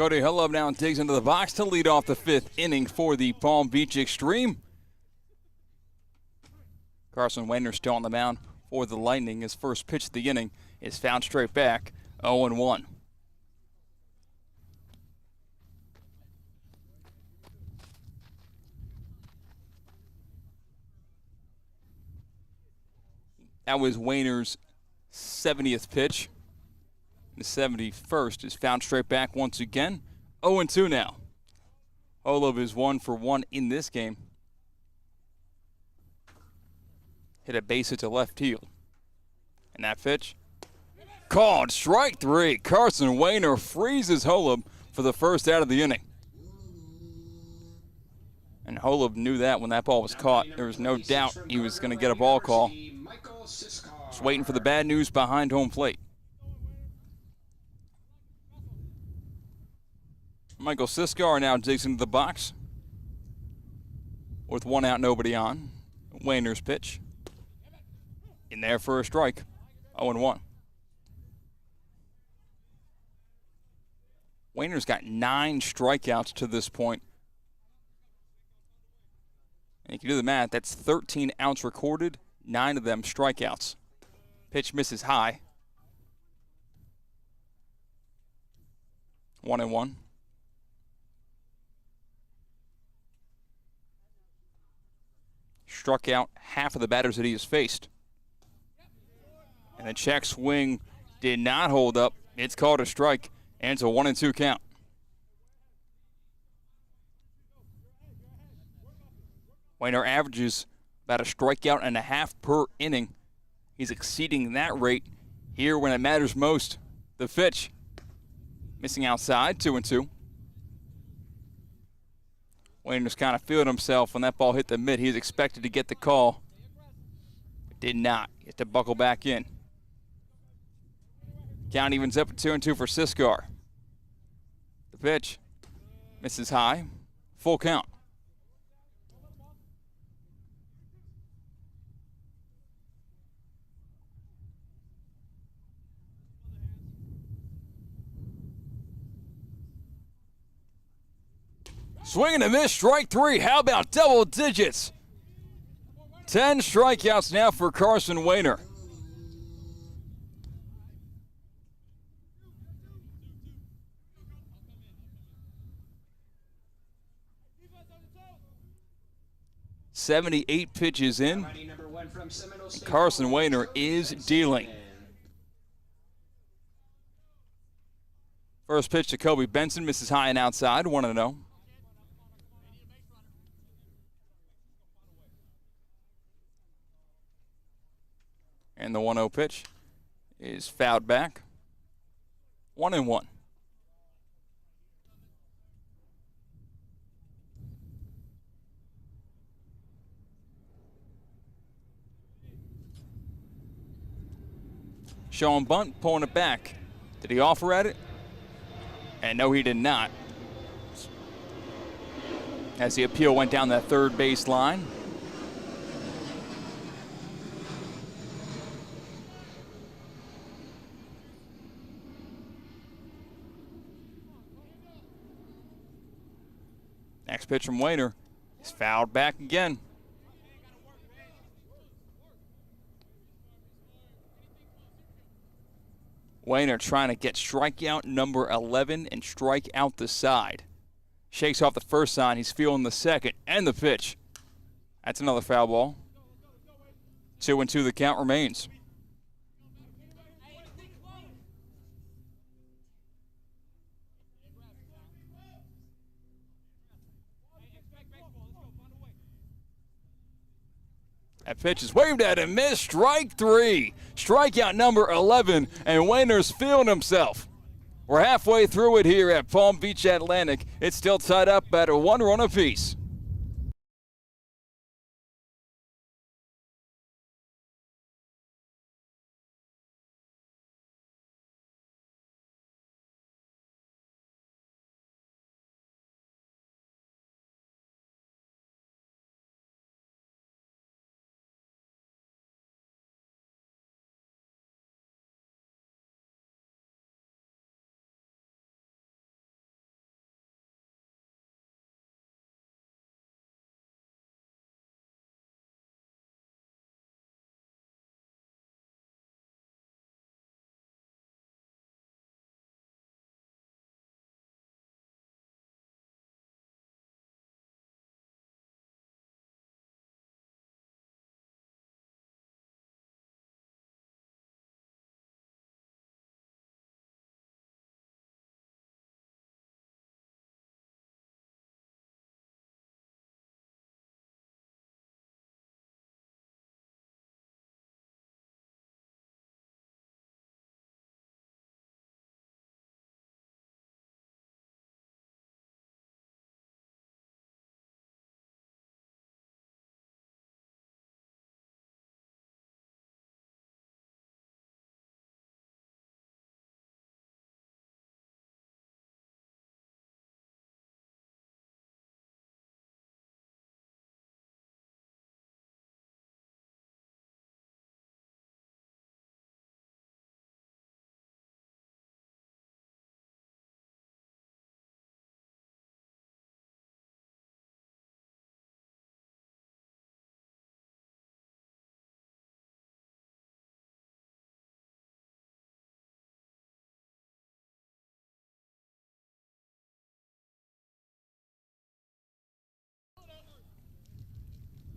Cody Hullub now digs into the box to lead off the 5th inning for the Palm Beach Xtreme. Carson Wayner still on the mound for the Lightning. His first pitch of the inning is found straight back, 0-1. That was Wayner's 70th pitch. The 71st is found straight back once again. 0-2 now. Holub is 1 for 1 in this game. Hit a base hit to left field. And that pitch, called strike 3. Carson Wayner freezes Holub for the first out of the inning. And Holub knew that when that ball was caught. There was no doubt he was going to get a ball call. Just waiting for the bad news behind home plate. Michael Siskar now digs into the box with 1 out, nobody on. Wayner's pitch. In there for a strike. 0-1. Wayner's got 9 strikeouts to this point. And you can do the math. That's 13 outs recorded, 9 of them strikeouts. Pitch misses high. 1-1. Struck out half of the batters that he has faced. And the check swing did not hold up. It's called a strike, and it's a 1-2 count. Wayner averages about a strikeout and a half per inning. He's exceeding that rate here when it matters most. The pitch, missing outside, 2-2. Wayner's kind of feeling himself when that ball hit the mid. He was expected to get the call, but did not. He has to buckle back in. Count evens up at 2-2 for Siskar. The pitch misses high. Full count. Swing and a miss, strike 3. How about double digits? 10 strikeouts now for Carson Wayner. .78 pitches in. And Carson Wayner is dealing. First pitch to Kobe Benson, misses high and outside, 1-0. And the 1-0 pitch is fouled back. 1-1. Sean Bunt pulling it back. Did he offer at it? And no, he did not. As the appeal went down that third base line. Next pitch from Wayner is fouled back again. Wayner trying to get strikeout number 11 and strike out the side. Shakes off the first sign. He's feeling the second and the pitch. That's another foul ball. 2-2 the count remains. That pitch is waved at and missed. Strike 3. Strikeout number 11, and Wayner's feeling himself. We're halfway through it here at Palm Beach Atlantic. It's still tied up at a 1 run apiece.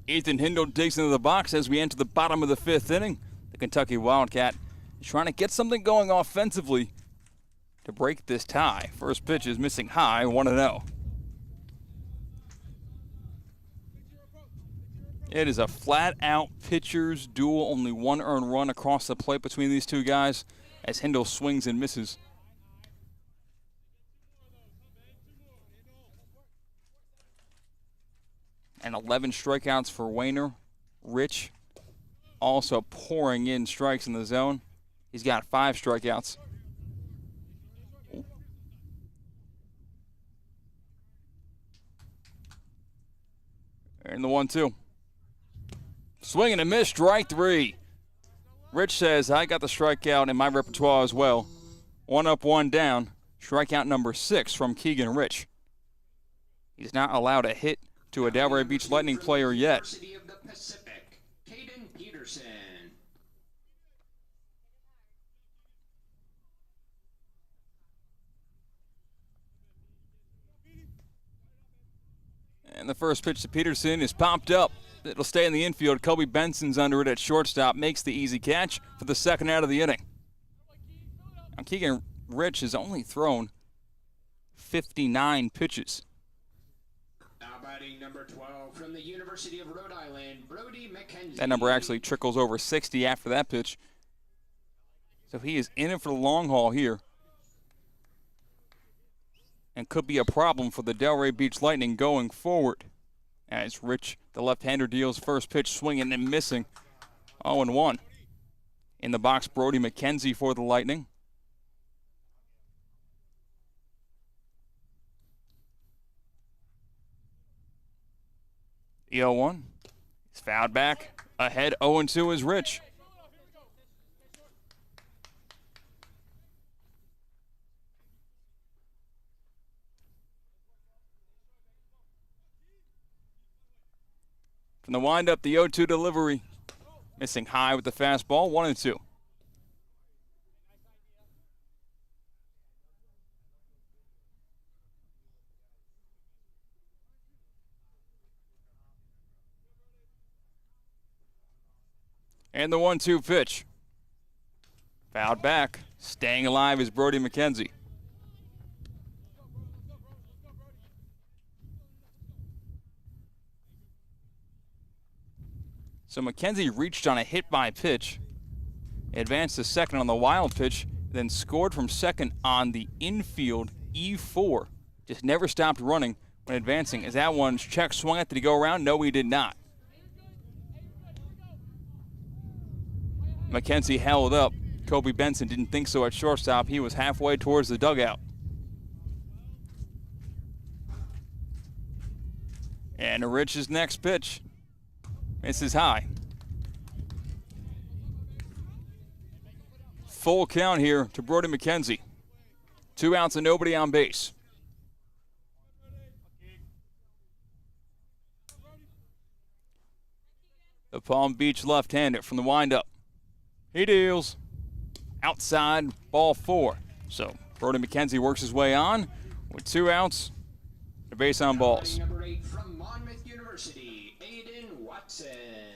Ethan Hindle digs into the box as we enter the bottom of the 5th inning. The Kentucky Wildcat is trying to get something going offensively to break this tie. First pitch is missing high, 1-0. It is a flat-out pitcher's duel. Only one earned run across the plate between these two guys as Hindle swings and misses. And 11 strikeouts for Wayner. Rich also pouring in strikes in the zone. He's got 5 strikeouts. And the 1-2. Swing and a miss, strike 3. Rich says, I got the strikeout in my repertoire as well. 1 up, 1 down. Strikeout number 6 from Keegan Rich. He's not allowed a hit to a Delray Beach Lightning player yet. University of the Pacific, Caden Peterson. And the first pitch to Peterson is popped up. It'll stay in the infield. Kobe Benson's under it at shortstop. Makes the easy catch for the second out of the inning. Now, Keegan Rich has only thrown 59 pitches. Now batting number 12 from the University of Rhode Island, Brody McKenzie. That number actually trickles over 60 after that pitch. So he is in it for the long haul here. And could be a problem for the Delray Beach Lightning going forward. As Rich, the left-hander, deals first pitch, swinging and missing. 0-1. In the box, Brody McKenzie for the Lightning. The 0-1. He's fouled back. Ahead, 0-2 is Rich. From the windup, the 0-2 delivery. Missing high with the fastball, 1-2. And the 1-2 pitch. Fouled back. Staying alive is Brody McKenzie. So McKenzie reached on a hit by pitch, advanced to second on the wild pitch, then scored from second on the infield E4. Just never stopped running when advancing. As that one's check swung at, did he go around? No, he did not. McKenzie held up. Kobe Benson didn't think so at shortstop. He was halfway towards the dugout. And Rich's next pitch. Misses high. Full count here to Brody McKenzie. 2 outs and nobody on base. The Palm Beach left-hander from the windup. He deals. Outside, ball 4. So Brody McKenzie works his way on with 2 outs, a base on balls. Number 8 from Monmouth University, Aiden Watson.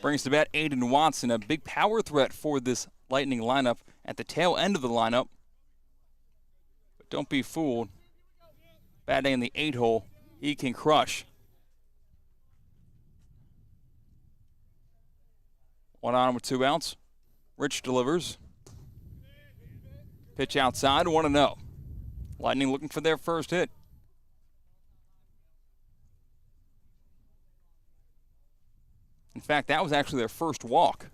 Brings to bat Aiden Watson, a big power threat for this Lightning lineup at the tail end of the lineup. But don't be fooled. Batting in the 8-hole, he can crush. 1 on with 2 outs. Rich delivers. Pitch outside, 1-0. Lightning looking for their first hit. In fact, that was actually their first walk.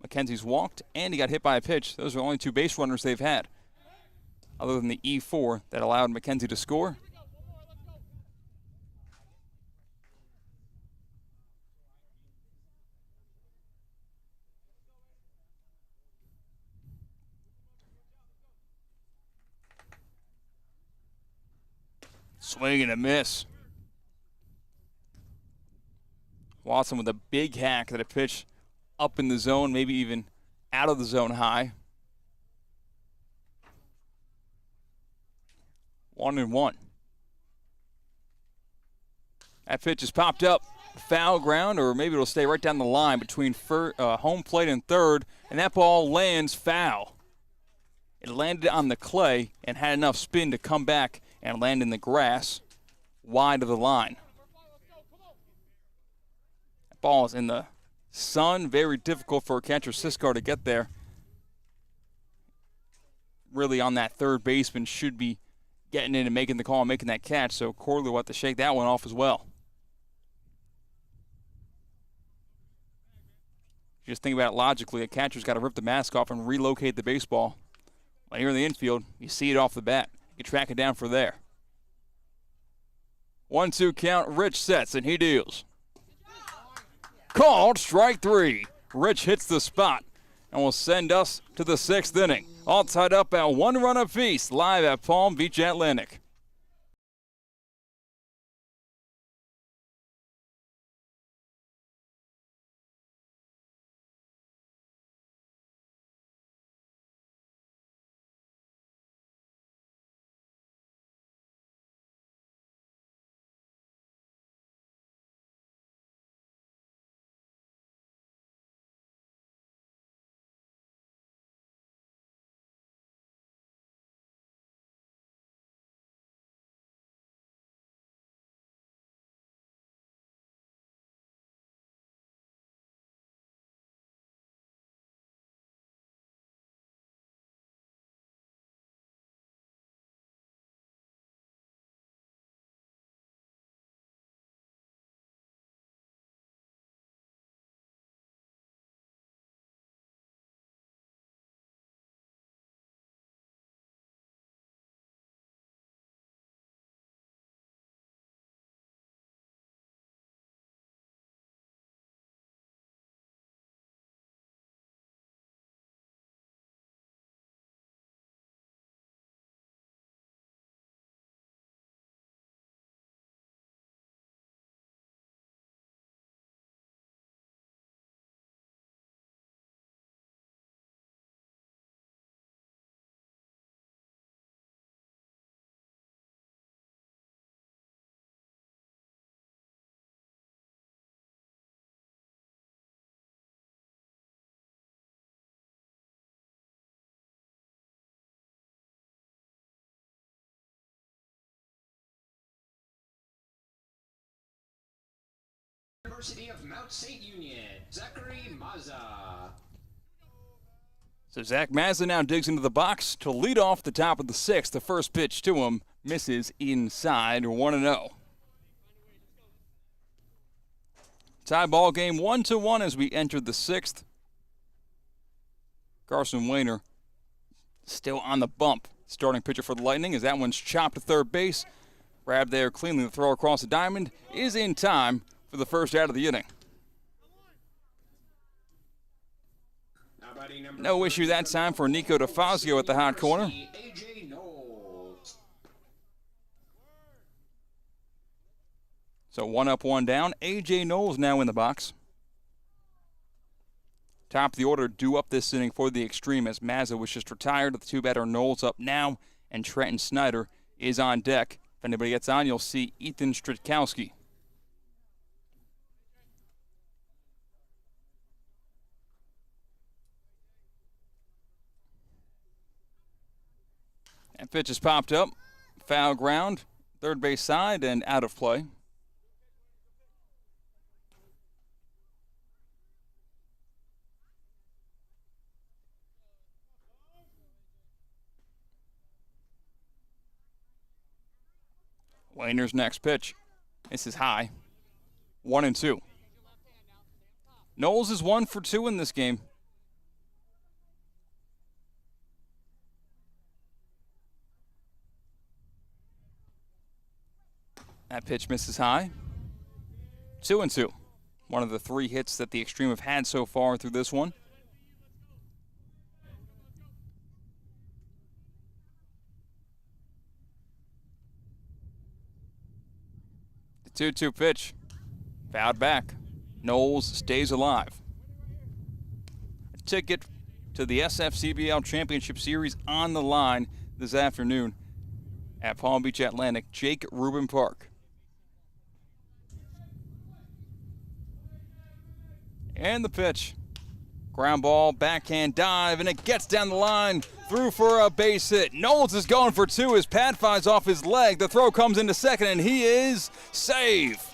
McKenzie's walked, and he got hit by a pitch. Those are the only 2 base runners they've had, other than the E4 that allowed McKenzie to score. Swing and a miss. Watson with a big hack that a pitch up in the zone, maybe even out of the zone high. 1-1. That pitch is popped up. foul ground, or maybe it'll stay right down the line between home plate and third, and that ball lands foul. It landed on the clay and had enough spin to come back and land in the grass wide of the line. That ball is in the sun, very difficult for catcher Siskar to get there. Really on that third baseman should be getting in and making the call and making that catch, so Corley will have to shake that one off as well. Just think about it logically, a catcher's got to rip the mask off and relocate the baseball. When you're in the infield, you see it off the bat. You can track it down from there. 1-2 count, Rich sets and he deals. Called strike three. Rich hits the spot and will send us to the sixth inning. All tied up at 1 run apiece, live at Palm Beach Atlantic. University of Mount St. Union, Zachary Mazza. So Zach Mazza now digs into the box to lead off the top of the sixth. The first pitch to him misses inside, 1-0. Tie ball game 1-1 as we enter the sixth. Carson Wayner still on the bump. Starting pitcher for the Lightning as that one's chopped to third base. Grabbed there cleanly, the throw across the diamond is in time for the first out of the inning. No issue that time for Nico DeFazio at the hot corner. So 1 up, 1 down. A.J. Knowles now in the box. Top of the order due up this inning for the Xtreme as Mazza was just retired. The two-batter Knowles up now, and Trenton Snyder is on deck. If anybody gets on, you'll see Ethan Stritkowski. And pitch is popped up. Foul ground, third base side, and out of play. Wayner's next pitch. This is high. 1-2. Knowles is 1 for 2 in this game. That pitch misses high. 2-2. One of the 3 hits that the Xtreme have had so far through this one. The 2-2 pitch. Fouled back. Knowles stays alive. A ticket to the SFCBL Championship Series on the line this afternoon at Palm Beach Atlantic, Jake Rubin Park. And the pitch. Ground ball, backhand dive, and it gets down the line, through for a base hit. Knowles is going for two as Pat flies off his leg. The throw comes into second, and he is safe.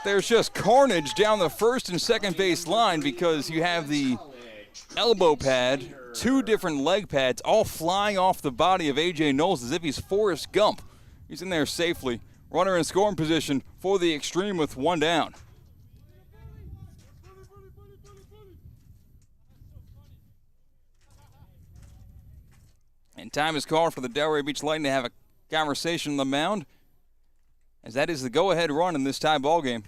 There's just carnage down the first and second base line because you have the elbow pad, two different leg pads, all flying off the body of A.J. Knowles as if he's Forrest Gump. He's in there safely. Runner in scoring position for the Xtreme with one down. And time is called for the Delray Beach Lightning to have a conversation on the mound, as that is the go-ahead run in this tie ball game.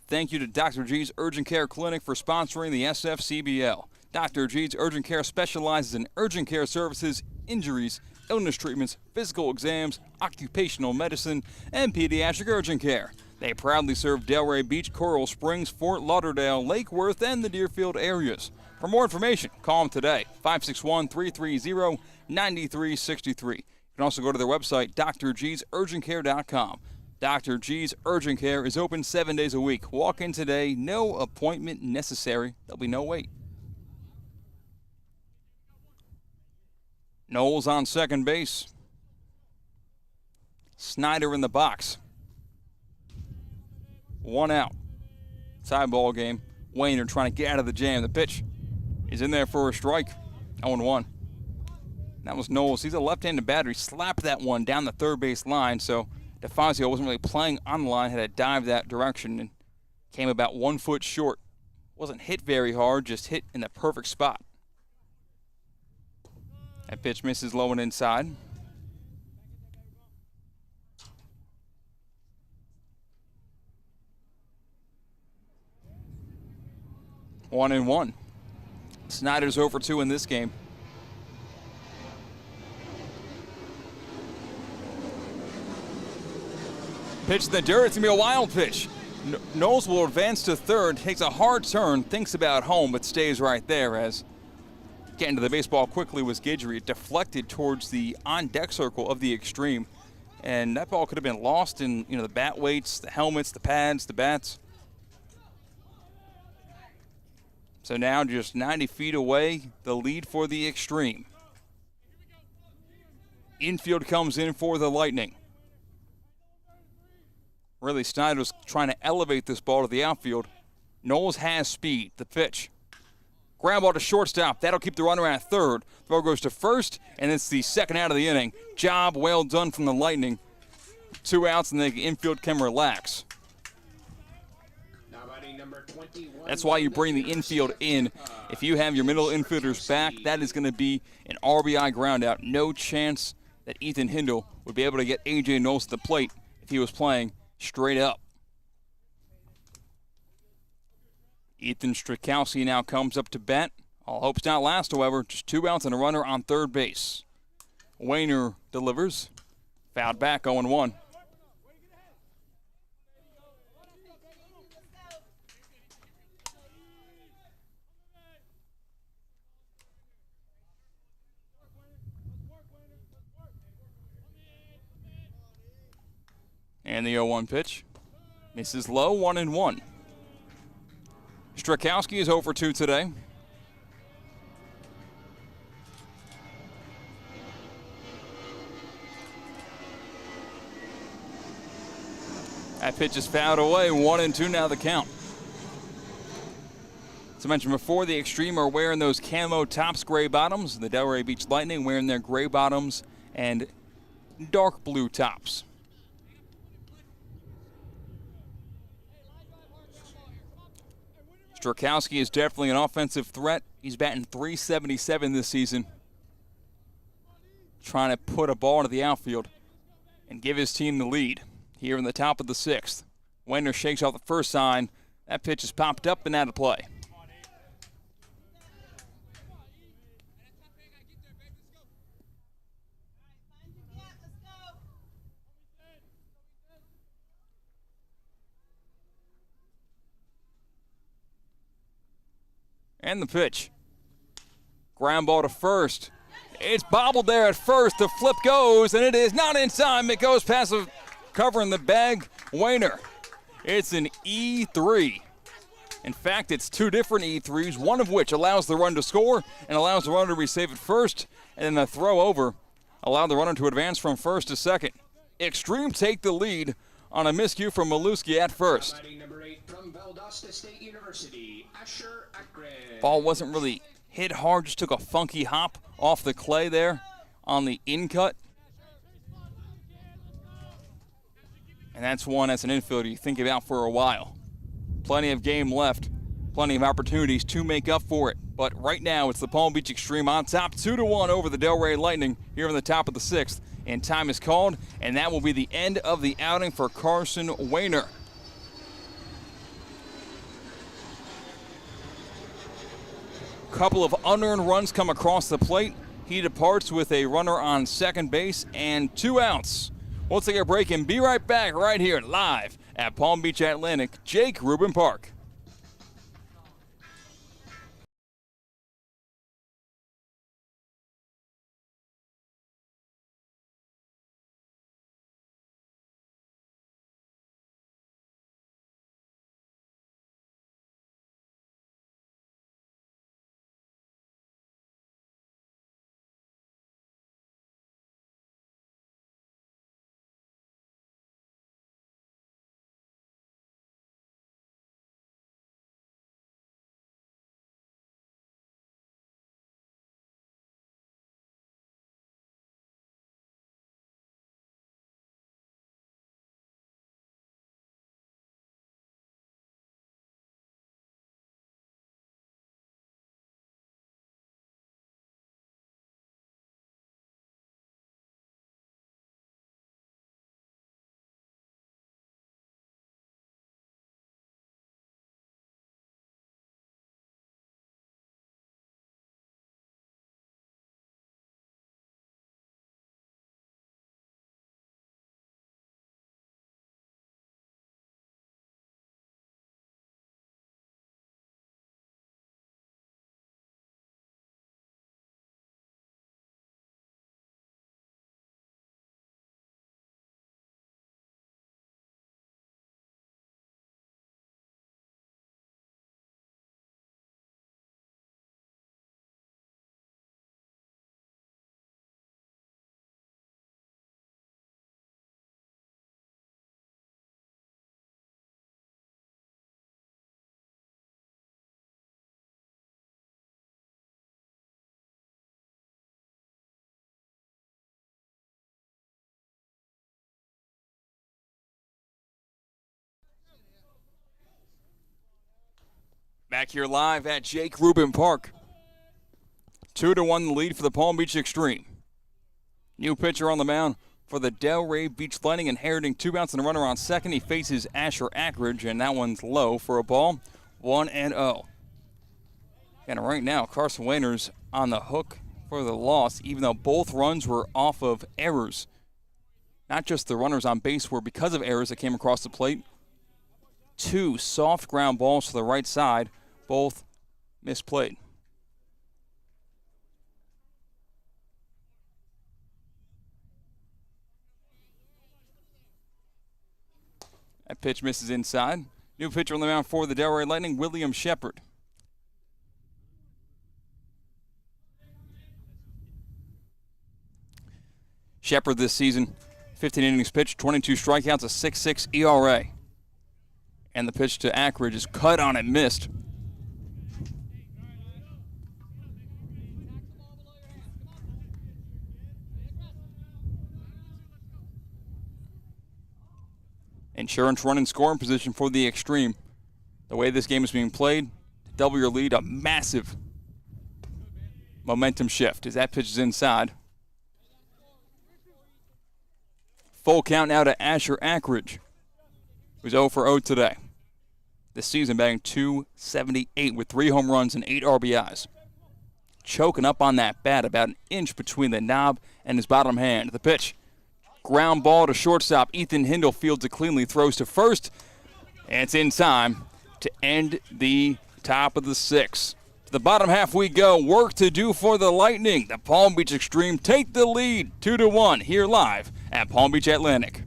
Thank you to Dr. G's Urgent Care Clinic for sponsoring the SFCBL. Dr. G's Urgent Care specializes in urgent care services, injuries, illness treatments, physical exams, occupational medicine, and pediatric urgent care. They proudly serve Delray Beach, Coral Springs, Fort Lauderdale, Lake Worth, and the Deerfield areas. For more information, call them today, 561-330-9363. You can also go to their website, drgsurgentcare.com. Dr. G's Urgent Care is open 7 days a week. Walk in today, no appointment necessary. There'll be no wait. Knowles on second base. Snyder in the box. One out. Tie ball game. Wayner trying to get out of the jam. The pitch is in there for a strike. 0-1. That was Knowles. He's a left-handed batter. He slapped that one down the third base line, so DeFazio wasn't really playing on the line, had to dive that direction and came about 1 foot short. Wasn't hit very hard, just hit in the perfect spot. That pitch misses low and inside. One and one. Snyder's 0 for 2 in this game. Pitch in the dirt. It's going to be a wild pitch. Knowles will advance to third, takes a hard turn, thinks about home, but stays right there as getting to the baseball quickly was Guidry. It deflected towards the on-deck circle of the Xtreme, and that ball could have been lost in the bat weights, the helmets, the pads, the bats. So now just 90 feet away, the lead for the Xtreme. Infield comes in for the Lightning. Really, Snyder was trying to elevate this ball to the outfield. Knowles has speed. The pitch. Ground ball to shortstop. That'll keep the runner at third. Throw goes to first, and it's the second out of the inning. Job well done from the Lightning. 2 outs, and the infield can relax. That's why you bring the infield in. If you have your middle infielders back, that is going to be an RBI ground out. No chance that Ethan Hindle would be able to get A.J. Knowles to the plate if he was playing straight up. Ethan Strakowski now comes up to bat. All hopes not last, however. Just 2 outs and a runner on third base. Wayner delivers. Fouled back, 0-1. And the 0-1 pitch. Misses low, 1-1. Strakowski is 0 for 2 today. That pitch is fouled away, 1-2 now the count. As I mentioned before, the Xtreme are wearing those camo tops, gray bottoms. The Delray Beach Lightning wearing their gray bottoms and dark blue tops. Strakowski is definitely an offensive threat. He's batting .377 this season. Trying to put a ball into the outfield and give his team the lead here in the top of the 6th. Wayner shakes off the first sign. That pitch is popped up and out of play. And the pitch. Ground ball to first. It's bobbled there at first. The flip goes, and it is not in time. It goes past covering the bag. Wayner. It's an E3. In fact, it's two different E3s, one of which allows the run to score and allows the runner to receive it first, and then the throw over allowed the runner to advance from first to second. Xtreme take the lead on a miscue from Maluski at first. Number 8 from Valdosta State University, Asher Akred. Ball wasn't really hit hard, just took a funky hop off the clay there on the in cut. And that's one as an infielder you think about for a while. Plenty of game left, plenty of opportunities to make up for it. But right now it's the Palm Beach Xtreme on top 2-1 over the Delray Lightning here in the top of the 6th. And time is called, and that will be the end of the outing for Carson Wayner. Couple of unearned runs come across the plate. He departs with a runner on second base and 2 outs. We'll take a break and be right back right here live at Palm Beach Atlantic, Jake Rubin Park. Back here live at Jake Rubin Park. 2-1 the lead for the Palm Beach Xtreme. New pitcher on the mound for the Delray Beach Lightning, inheriting 2 outs and a runner on second. He faces Asher Ackridge, and that one's low for a ball. 1-0. And right now, Carson Wayner's on the hook for the loss, even though both runs were off of errors. Not just the runners on base were because of errors that came across the plate. 2 soft ground balls to the right side, both misplayed. That pitch misses inside. New pitcher on the mound for the Delray Lightning, William Shepard. Shepard this season, 15 innings pitched, 22 strikeouts, a 6.6 ERA. And the pitch to Ackridge is cut on and missed. Insurance run in scoring position for the Xtreme. The way this game is being played, to double your lead, a massive momentum shift as that pitch is inside. Full count now to Asher Ackridge, who's 0 for 0 today. This season batting .278 with 3 home runs and 8 RBIs. Choking up on that bat about an inch between the knob and his bottom hand. The pitch. Ground ball to shortstop. Ethan Hindle fields it cleanly, throws to first, and it's in time to end the top of the 6th. To the bottom half we go. Work to do for the Lightning. The Palm Beach Xtreme take the lead 2-1 here live at Palm Beach Atlantic.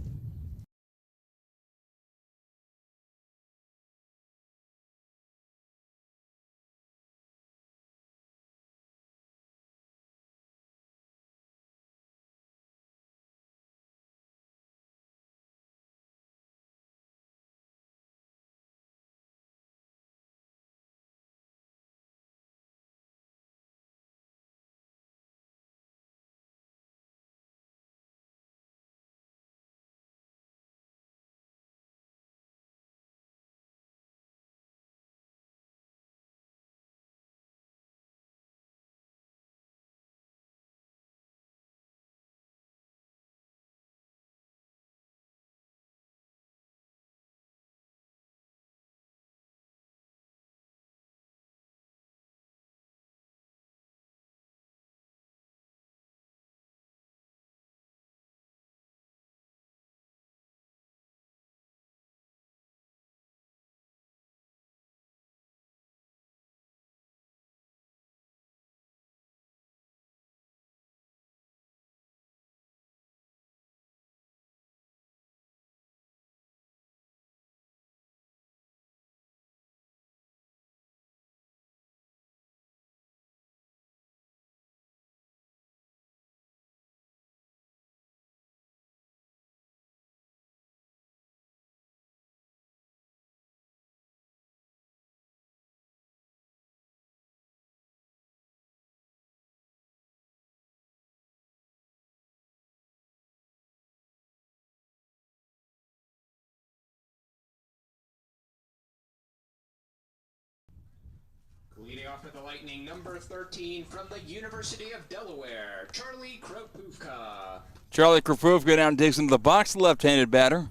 Leading off with the Lightning, number 13 from the University of Delaware, Charlie Kropuvka. Charlie Kropuvka now digs into the box, left-handed batter,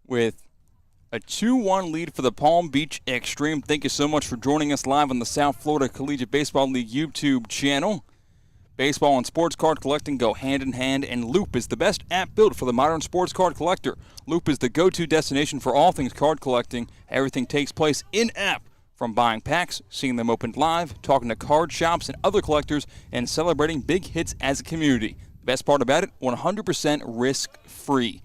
with a 2-1 lead for the Palm Beach Xtreme. Thank you so much for joining us live on the South Florida Collegiate Baseball League YouTube channel. Baseball and sports card collecting go hand in hand, and Loop is the best app built for the modern sports card collector. Loop is the go-to destination for all things card collecting. Everything takes place in-app, from buying packs, seeing them opened live, talking to card shops and other collectors, and celebrating big hits as a community. The best part about it, 100% risk-free.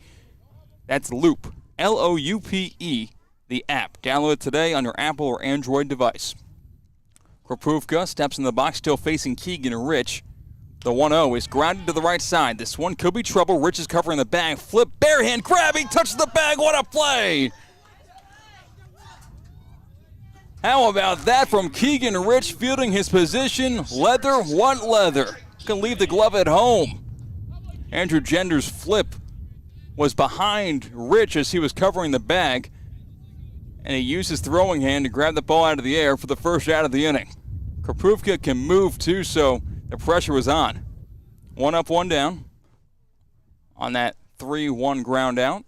That's Loop, L-O-U-P-E, the app. Download it today on your Apple or Android device. Kropuvka steps in the box, still facing Keegan Rich. The 1-0 is grounded to the right side. This one could be trouble. Rich is covering the bag. Flip, bare hand grab. He touches the bag. What a play! How about that from Keegan Rich, fielding his position? Leather, want leather. Can leave the glove at home. Andrew Gender's flip was behind Rich as he was covering the bag, and he used his throwing hand to grab the ball out of the air for the first out of the inning. Kropuvka can move too, so the pressure was on. 1 up, 1 down on that 3-1 ground out.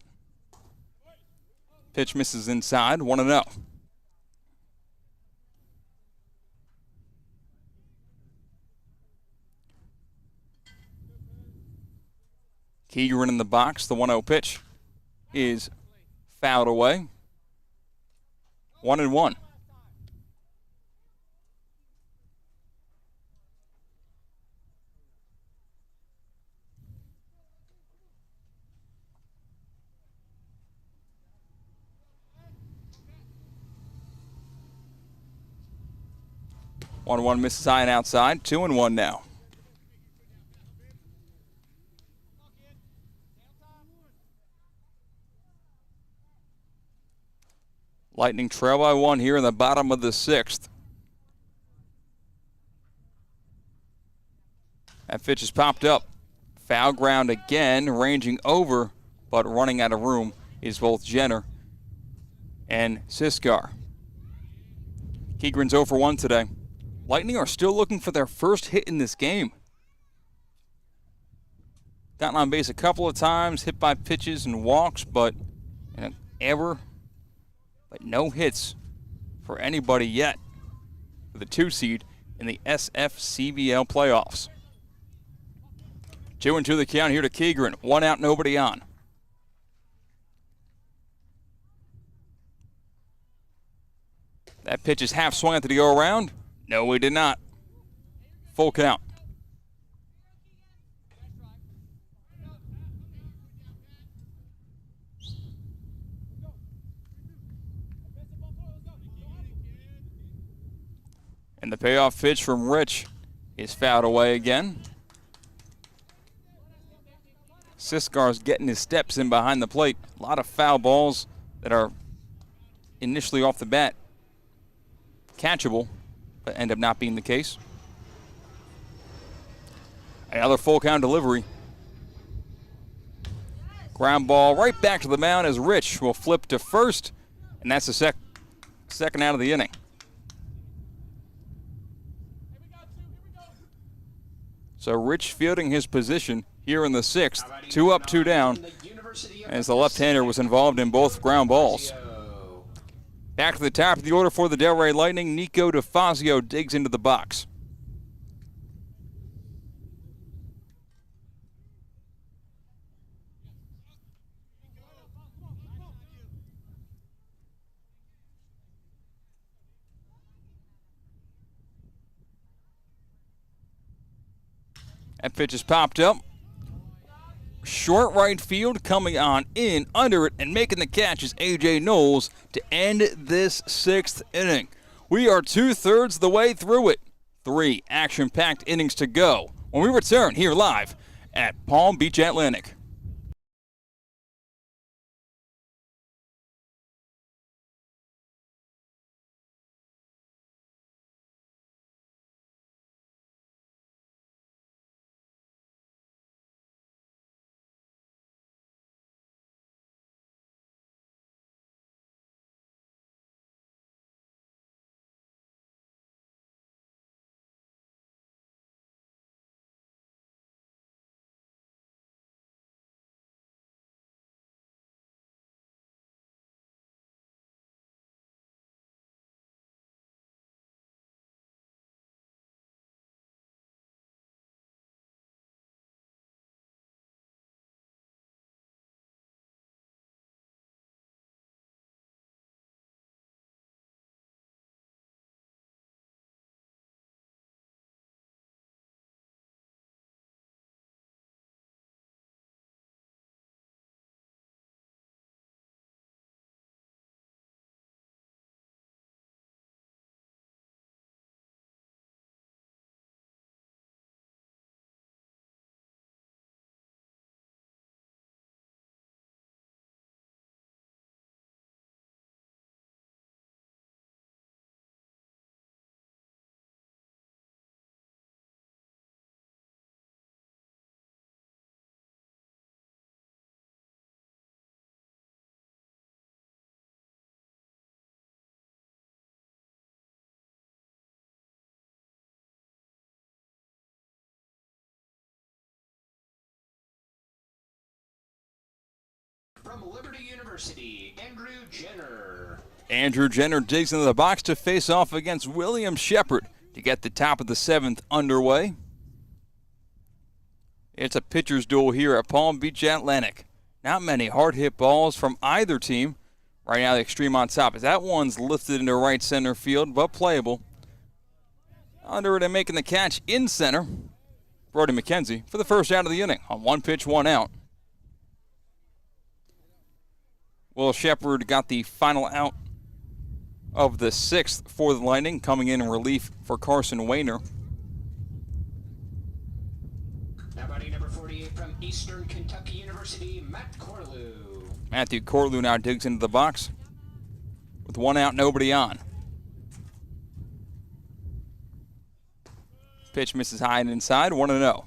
Pitch misses inside, 1-0. Keegan in the box. The 1-0 pitch is fouled away. 1-1. One misses high and outside. 2-1 now. Lightning trail by 1 here in the bottom of the 6th. That pitch is popped up. Foul ground again, ranging over, but running out of room is both Jenner and Siskar. Keegren's 0 for 1 today. Lightning are still looking for their first hit in this game. Gotten on base a couple of times, hit by pitches and walks, but no hits for anybody yet for the 2 seed in the SFCBL playoffs. 2-2 the count here to Keegren. 1 out, nobody on. That pitch is half swung. Did he go around? No, he did not. Full count. And the payoff pitch from Rich is fouled away again. Siskar's getting his steps in behind the plate. A lot of foul balls that are initially off the bat catchable, but end up not being the case. Another full count delivery. Ground ball right back to the mound as Rich will flip to first, and that's the second out of the inning. So Rich fielding his position here in the 6th. 2 up, 2 down, as the left-hander was involved in both ground balls. Back to the top of the order for the Delray Lightning. Nico DeFazio digs into the box. That pitch is popped up. Short right field, coming on in under it and making the catch is A.J. Knowles to end this 6th inning. We are 2/3 the way through it. 3 action-packed innings to go when we return here live at Palm Beach Atlantic. from Liberty University, Andrew Jenner. Andrew Jenner digs into the box to face off against William Shepard to get the top of the 7th underway. It's a pitcher's duel here at Palm Beach Atlantic. Not many hard-hit balls from either team. Right now, the Xtreme on top. As that one's lifted into right center field, but playable. Under it and making the catch in center, Brody McKenzie for the first out of the inning on 1 pitch, 1 out. Will Shepard got the final out of the 6th for the Lightning, coming in relief for Carson Wayner. Now batting number 48 from Eastern Kentucky University, Matt Corlew. Matthew Corlew now digs into the box with 1 out, nobody on. Pitch misses high and inside, 1-0.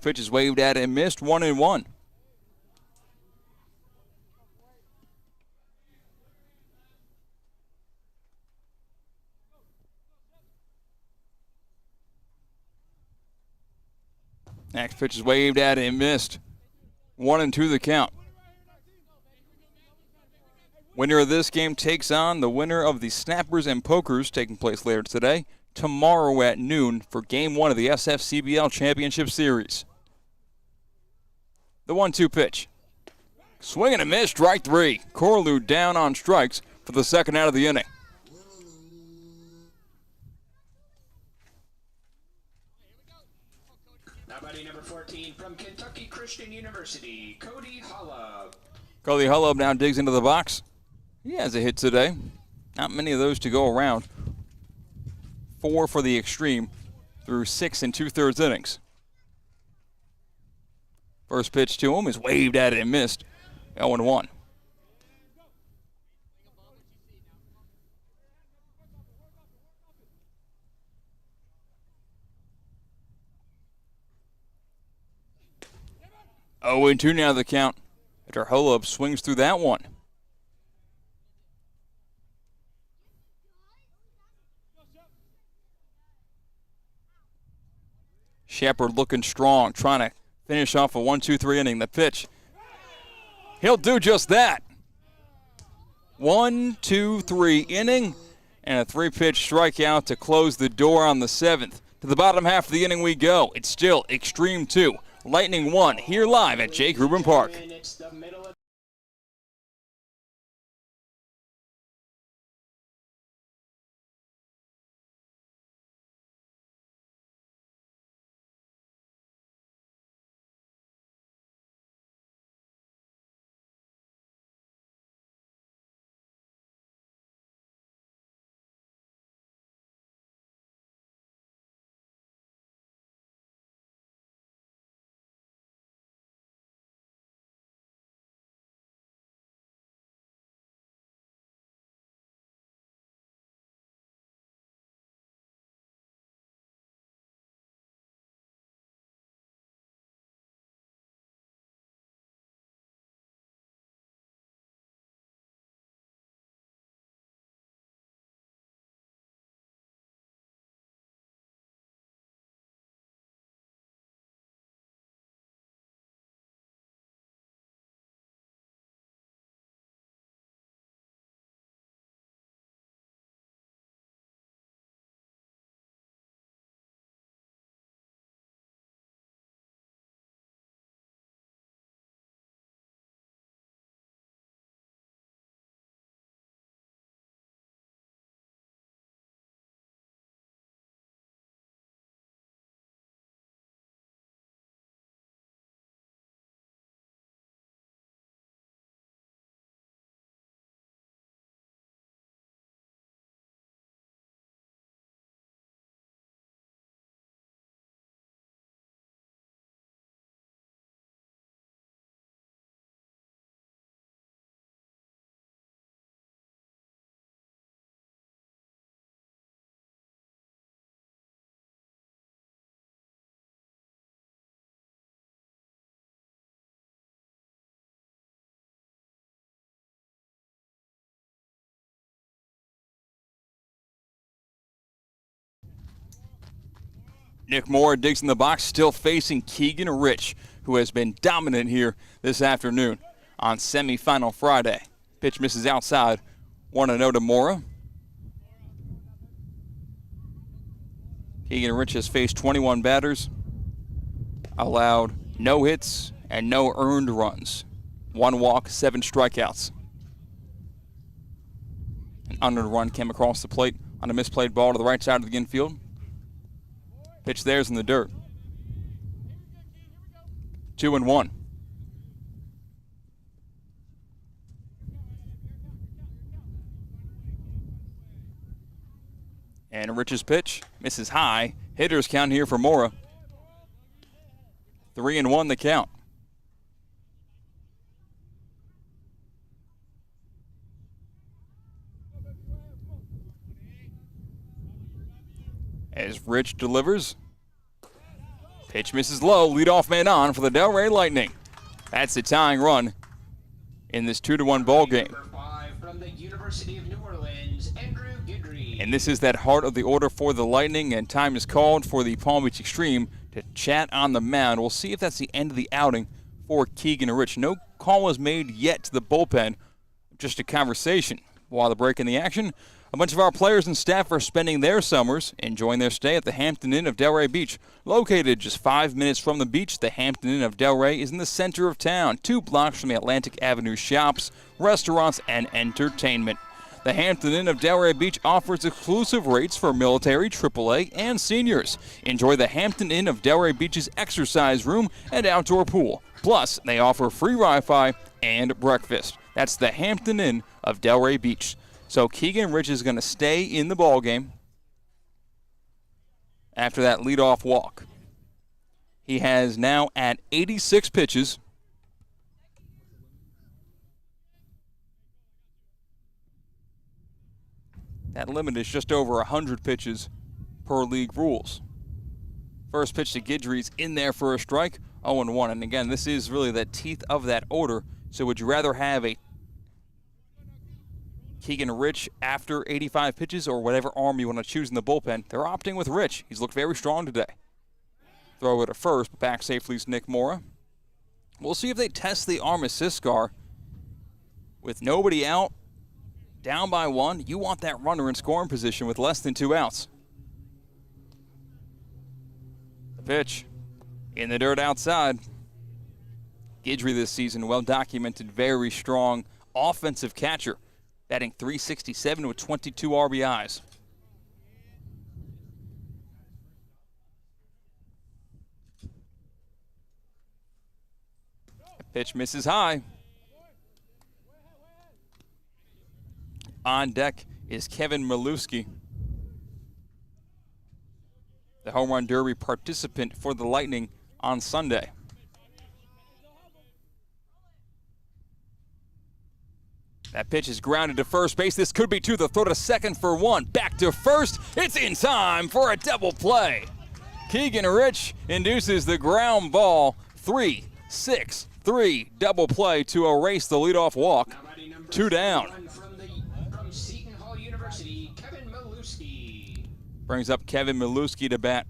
Pitch is waved at and missed, 1-1. Next pitch is waved at and missed. 1-2 the count. Winner of this game takes on the winner of the Snappers and Pokers, taking place later today, tomorrow at noon for Game 1 of the SFCBL Championship Series. The 1-2 pitch. Swing and a miss, strike 3. Corlew down on strikes for the 2nd out of the inning. Now batting number 14 from Kentucky Christian University, Cody Hollub. Cody Hollub now digs into the box. He has a hit today. Not many of those to go around. 4 for the Xtreme through 6 2/3 innings. First pitch to him is waved at and missed. 0-1. Oh, and 2 now the count. After Hollub swings through that one. Shepard looking strong, trying to finish off a 1-2-3 inning. The pitch. He'll do just that. 1-2-3 inning and a 3-pitch strikeout to close the door on the 7th. To the bottom half of the inning we go. It's still Xtreme 2, Lightning 1, here live at Jake Rubin Park. Nick Moore digs in the box, still facing Keegan Rich, who has been dominant here this afternoon on semifinal Friday. Pitch misses outside, 1-0 to Mora. Keegan Rich has faced 21 batters, allowed no hits and no earned runs. 1 walk, 7 strikeouts. An unearned run came across the plate on a misplayed ball to the right side of the infield. Pitch there's in the dirt. 2-1. And Rich's pitch misses high. Hitters count here for Mora. 3-1 the count. As Rich delivers. Pitch misses low. Leadoff man on for the Delray Lightning. That's the tying run in this 2-1 ball game. From the University of New Orleans, and this is that heart of the order for the Lightning, and time is called for the Palm Beach Xtreme to chat on the mound. We'll see if that's the end of the outing for Keegan Rich. No call was made yet to the bullpen, just a conversation. While the break in the action, a bunch of our players and staff are spending their summers enjoying their stay at the Hampton Inn of Delray Beach. Located just 5 minutes from the beach, the Hampton Inn of Delray is in the center of town, 2 blocks from the Atlantic Avenue shops, restaurants, and entertainment. The Hampton Inn of Delray Beach offers exclusive rates for military, AAA, and seniors. Enjoy the Hampton Inn of Delray Beach's exercise room and outdoor pool. Plus, they offer free Wi-Fi and breakfast. That's the Hampton Inn of Delray Beach. So Keegan Rich is going to stay in the ballgame after that leadoff walk. He has now at 86 pitches. That limit is just over 100 pitches per league rules. First pitch to Guidry's in there for a strike, 0-1. And again, this is really the teeth of that order. So would you rather have a Keegan Rich after 85 pitches or whatever arm you want to choose in the bullpen? They're opting with Rich. He's looked very strong today. Throw it at first, but back safely is Nick Mora. We'll see if they test the arm assist scar. With nobody out, down by 1, you want that runner in scoring position with less than 2 outs. The pitch in the dirt outside. Guidry this season, well documented, very strong offensive catcher, batting .367 with 22 RBIs. The pitch misses high. On deck is Kevin Milewski, the home run derby participant for the Lightning on Sunday. That pitch is grounded to first base. This could be 2. The throw to second for 1. Back to first. It's in time for a double play. Keegan Rich induces the ground ball. 3-6-3 double play to erase the leadoff walk. 2 down. Brings up Kevin Milewski to bat.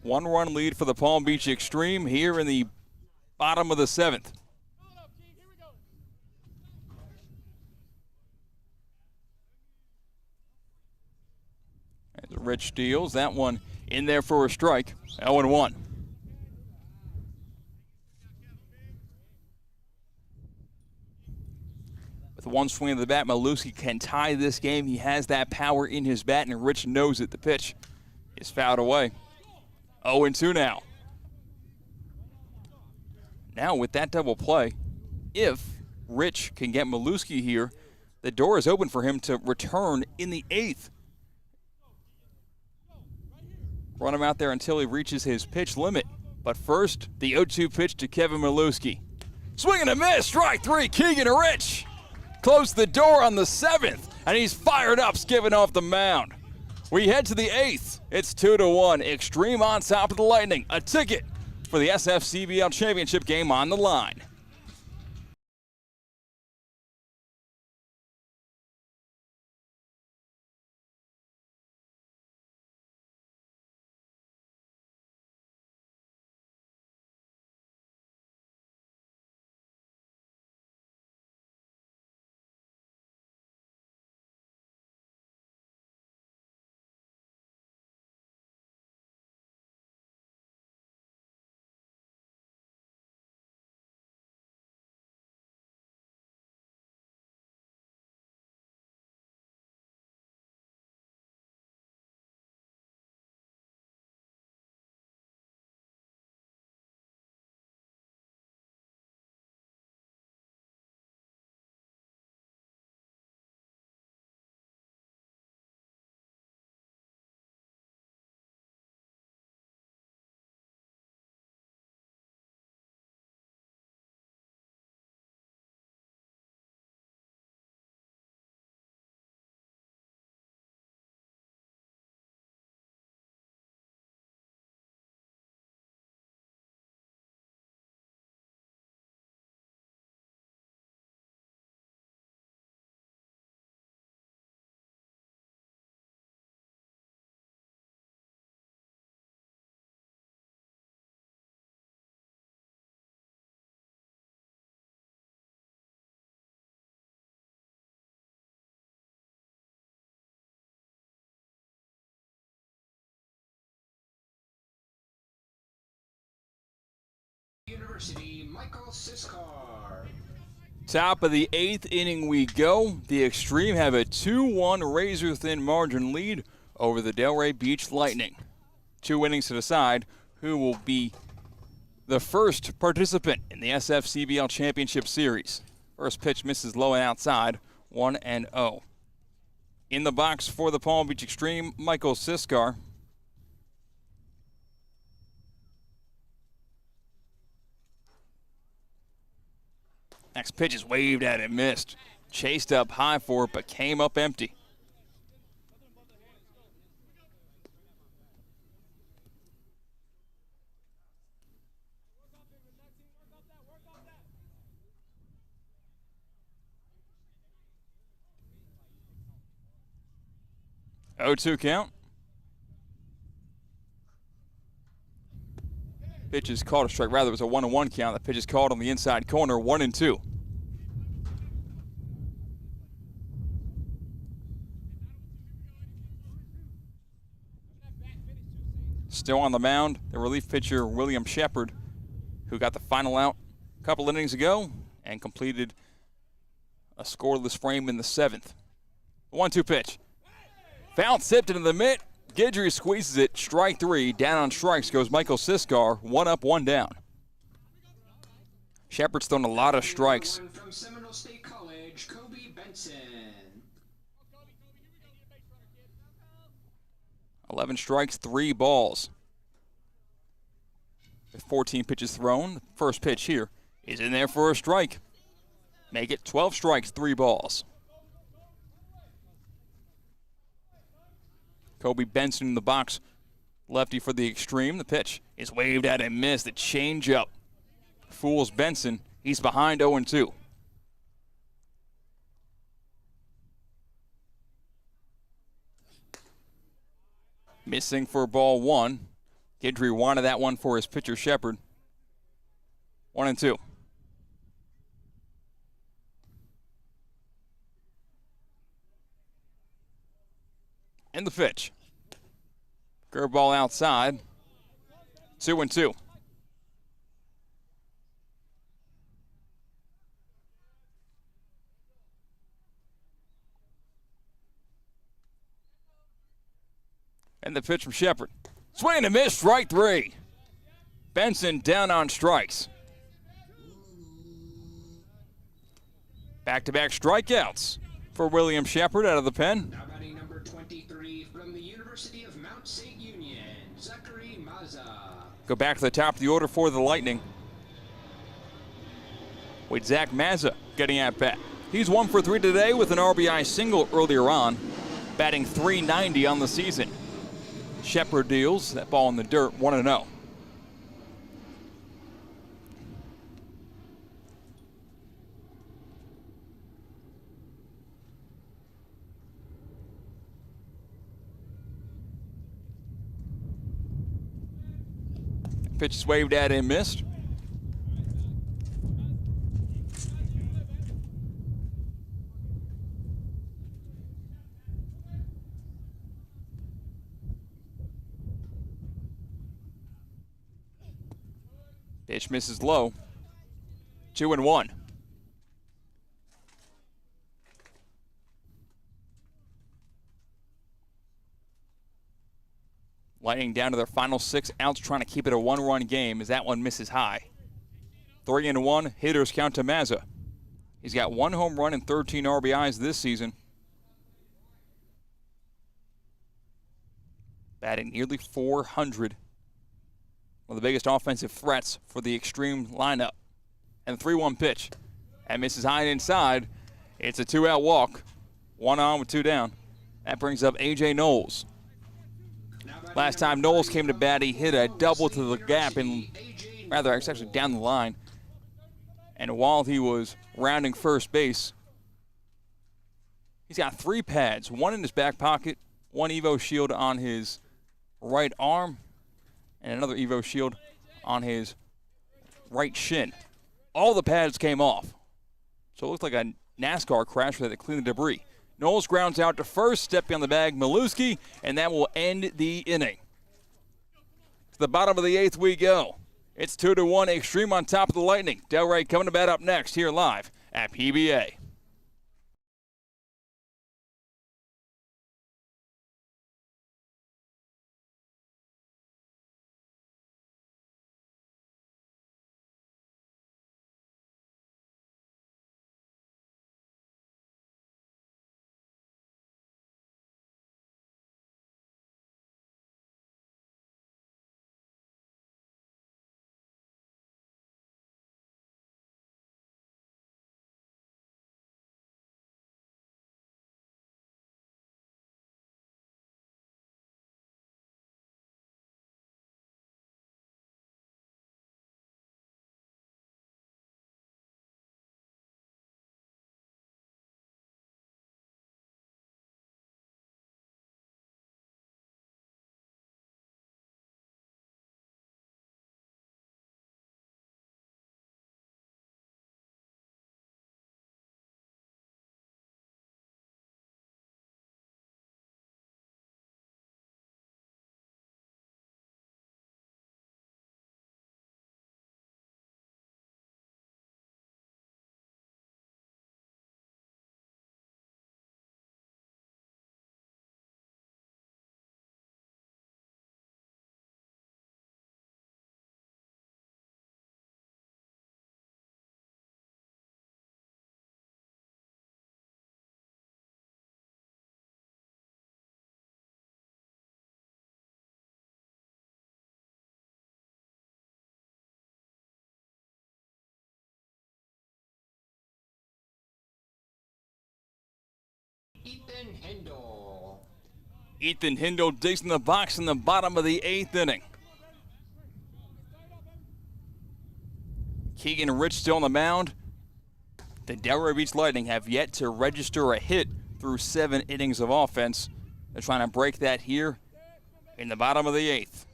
1-run lead for the Palm Beach Xtreme here in the bottom of the 7th. As Rich deals that one in there for a strike. 0-1. With one swing of the bat, Milewski can tie this game. He has that power in his bat, and Rich knows it. The pitch is fouled away. 0-2 now. Now with that double play, if Rich can get Milewski here, the door is open for him to return in the 8th. Run him out there until he reaches his pitch limit. But first, the 0-2 pitch to Kevin Milewski. Swing and a miss, strike 3, Keegan Rich. Close the door on the 7th, and he's fired up, skipping off the mound. We head to the 8th. It's 2-1. Xtreme on top of the Lightning. A ticket for the SFCBL championship game on the line. University, Michael Siskar. Top of the 8th inning we go. The Xtreme have a 2-1 razor-thin margin lead over the Delray Beach Lightning. 2 innings to decide who will be the first participant in the SFCBL Championship Series. First pitch misses low and outside, 1-0. In the box for the Palm Beach Xtreme, Michael Siskar. Next pitch is waved at and missed. Chased up high for it, but came up empty. Oh-2 count. Pitch is called a strike. Rather, it was a 1-1 count. The pitch is called on the inside corner, 1-2. Still on the mound, the relief pitcher, William Shepard, who got the final out a couple innings ago and completed a scoreless frame in the 7th. 1-2 pitch. Foul tipped into the mitt. Guidry squeezes it. Strike 3. Down on strikes goes Michael Siskar. 1 up, 1 down. Shepard's thrown a lot of strikes. From Seminole State College, Kobe Benson. 11 strikes, 3 balls. With 14 pitches thrown, the first pitch here is in there for a strike. Make it 12 strikes, 3 balls. Kobe Benson in the box, lefty for the Xtreme. The pitch is waved at and missed. The changeup fools Benson. He's behind 0-2. Missing for ball 1. Guidry wanted that one for his pitcher Shepard. 1-2. And the pitch. Curveball outside. 2-2. And the pitch from Shepard. Swing and a miss, strike 3. Benson down on strikes. Back-to-back strikeouts for William Shepard out of the pen. Now batting number 23 from the University of Mount St. Union, Zachary Maza. Go back to the top of the order for the Lightning, with Zach Mazza getting at bat. He's 1 for 3 today with an RBI single earlier on, batting .390 on the season. Shepard deals that ball in the dirt, 1-0. Pitch is waved at and missed. Pitch misses low. 2-1. Lightning down to their final 6 outs, trying to keep it a 1-run game as that one misses high. 3-1, hitters count to Mazza. He's got 1 home run and 13 RBIs this season. Batting nearly .400. One of the biggest offensive threats for the Xtreme lineup. And the 3-1 pitch. That misses high and inside. It's a 2-out walk. 1 on with 2 down. That brings up A.J. Knowles. Last time Knowles came to bat, he hit a double to the gap, and rather, it's actually down the line. And while he was rounding first base, he's got 3 pads, 1 in his back pocket, 1 Evo shield on his right arm, and another Evo shield on his right shin. All the pads came off. So it looked like a NASCAR crash where they had to clean the debris. Knowles grounds out to first, stepping on the bag, Maluski, and that will end the inning. To the bottom of the 8th we go. It's 2-1 Xtreme on top of the Lightning. Delray coming to bat up next here live at PBA. Ethan Hindle digs in the box in the bottom of the 8th inning. Keegan Rich still on the mound. The Delray Beach Lightning have yet to register a hit through 7 innings of offense. They're trying to break that here in the bottom of the 8th.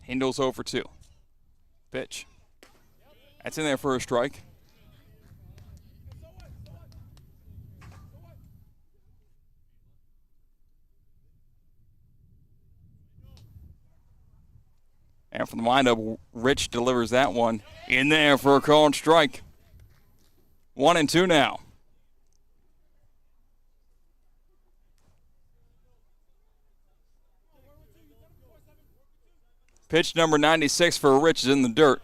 Hindle's 0 for 2. Pitch. That's in there for a strike. And from the windup, Rich delivers that one in there for a called strike. 1-2 now. Pitch number 96 for Rich is in the dirt.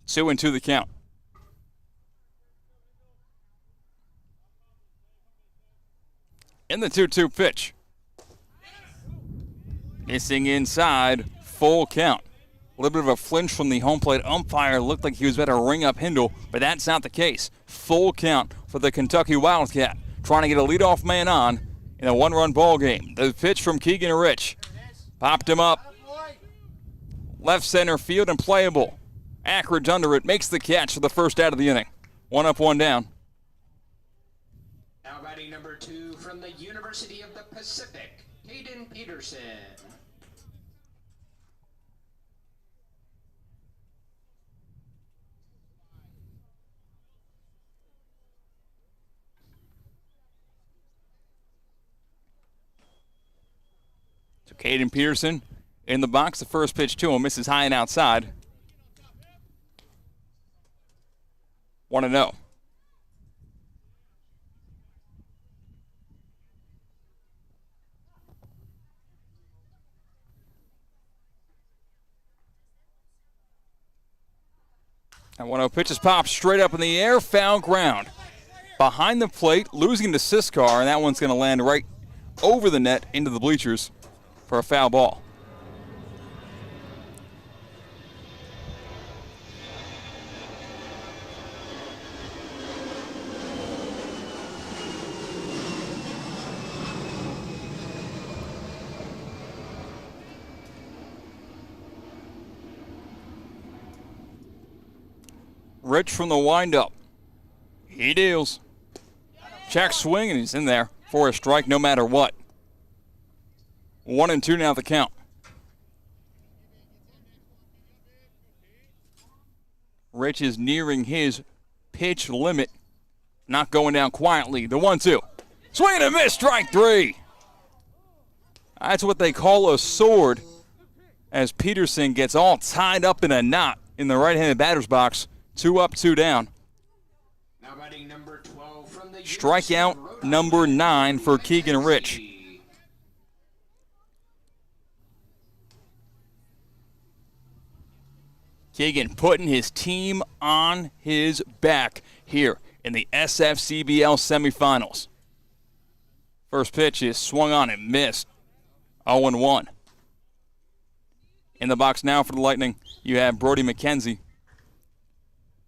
2-2 the count. In the 2-2 pitch. Missing inside, full count. A little bit of a flinch from the home plate umpire. Looked like he was about to ring up Hindle, but that's not the case. Full count for the Kentucky Wildcat, trying to get a leadoff man on in a 1-run ball game. The pitch from Keegan Rich. Popped him up. Left center field and playable. Ackridge under it, makes the catch for the first out of the inning. 1 up, 1 down. Now batting number 2 from the University of the Pacific, Hayden Peterson. So Hayden Peterson in the box. The first pitch to him misses high and outside. 1-0. And 1-0 pitch is popped straight up in the air, foul ground. Behind the plate, losing to Siskar, and that one's going to land right over the net into the bleachers for a foul ball. Rich from the windup. He deals. Check swing, and he's in there for a strike no matter what. 1-2 now the count. Rich is nearing his pitch limit. Not going down quietly. The 1-2. Swing and a miss, strike three. That's what they call a sword, as Peterson gets all tied up in a knot in the right-handed batter's box. 2 up, 2 down. Now batting number 12 from the Strikeout number 9 for Keegan Rich. Keegan putting his team on his back here in the SFCBL semifinals. First pitch is swung on and missed. 0-1. In the box now for the Lightning, you have Brody McKenzie,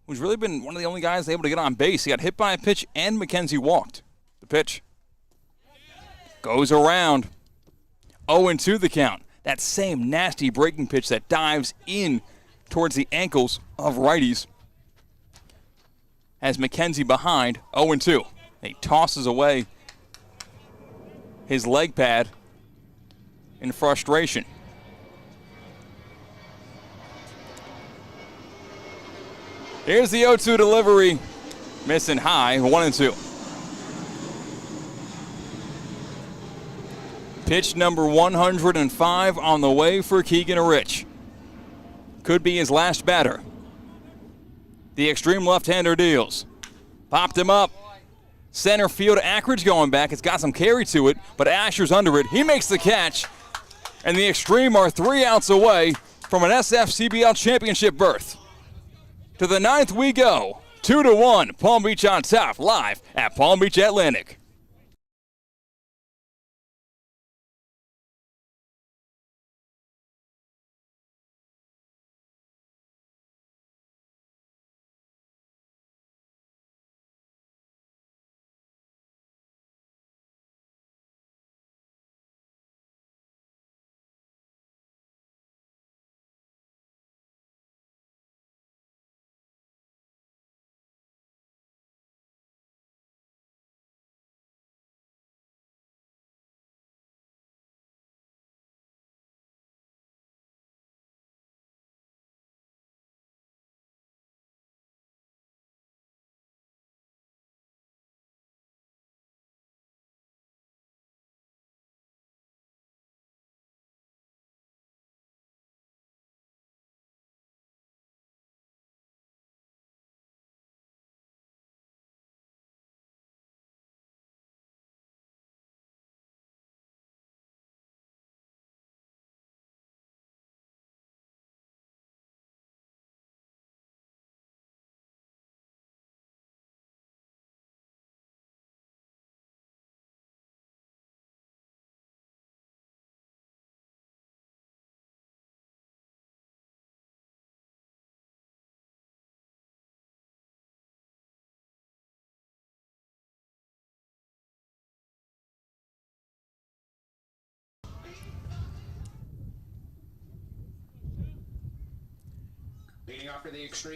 who's really been one of the only guys able to get on base. He got hit by a pitch and McKenzie walked. The pitch goes around. 0-2 the count. That same nasty breaking pitch that dives in towards the ankles of righties. Has McKenzie behind. 0-2. He tosses away his leg pad in frustration. Here's the 0-2 delivery. Missing high, 1-2. Pitch number 105 on the way for Keegan Rich. Could be his last batter. The Xtreme left-hander deals. Popped him up. Center field, Ackridge going back. It's got some carry to it, but Asher's under it. He makes the catch, and the Xtreme are 3 outs away from an SFCBL championship berth. To the 9th we go. 2-1, Palm Beach on top, live at Palm Beach Atlantic.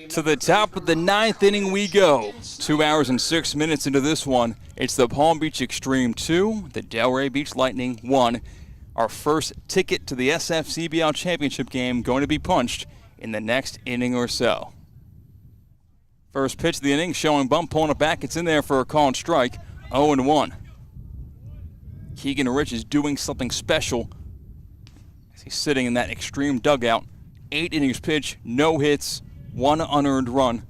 To the top of the 9th inning we go. 2 hours and 6 minutes into this one. It's the Palm Beach Xtreme 2, the Delray Beach Lightning 1. Our first ticket to the SFCBL championship game going to be punched in the next inning or so. First pitch of the inning, showing bump, pulling it back. It's in there for a called strike. 0-1. Keegan Rich is doing something special as he's sitting in that Xtreme dugout. 8 innings pitch, no hits, 1 unearned run,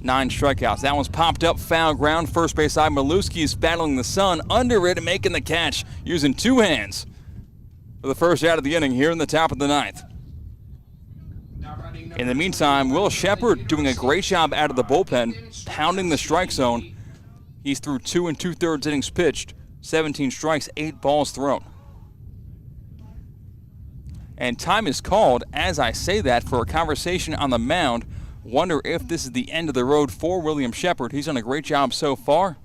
9 strikeouts. That one's popped up, foul ground. First base side, Maluski is battling the sun under it and making the catch using 2 hands for the first out of the inning here in the top of the 9th. In the meantime, Will Shepard doing a great job out of the bullpen, pounding the strike zone. He's through 2 2/3 innings pitched, 17 strikes, 8 balls thrown. And time is called, as I say that, for a conversation on the mound. Wonder if this is the end of the road for William Shepard. He's done a great job so far.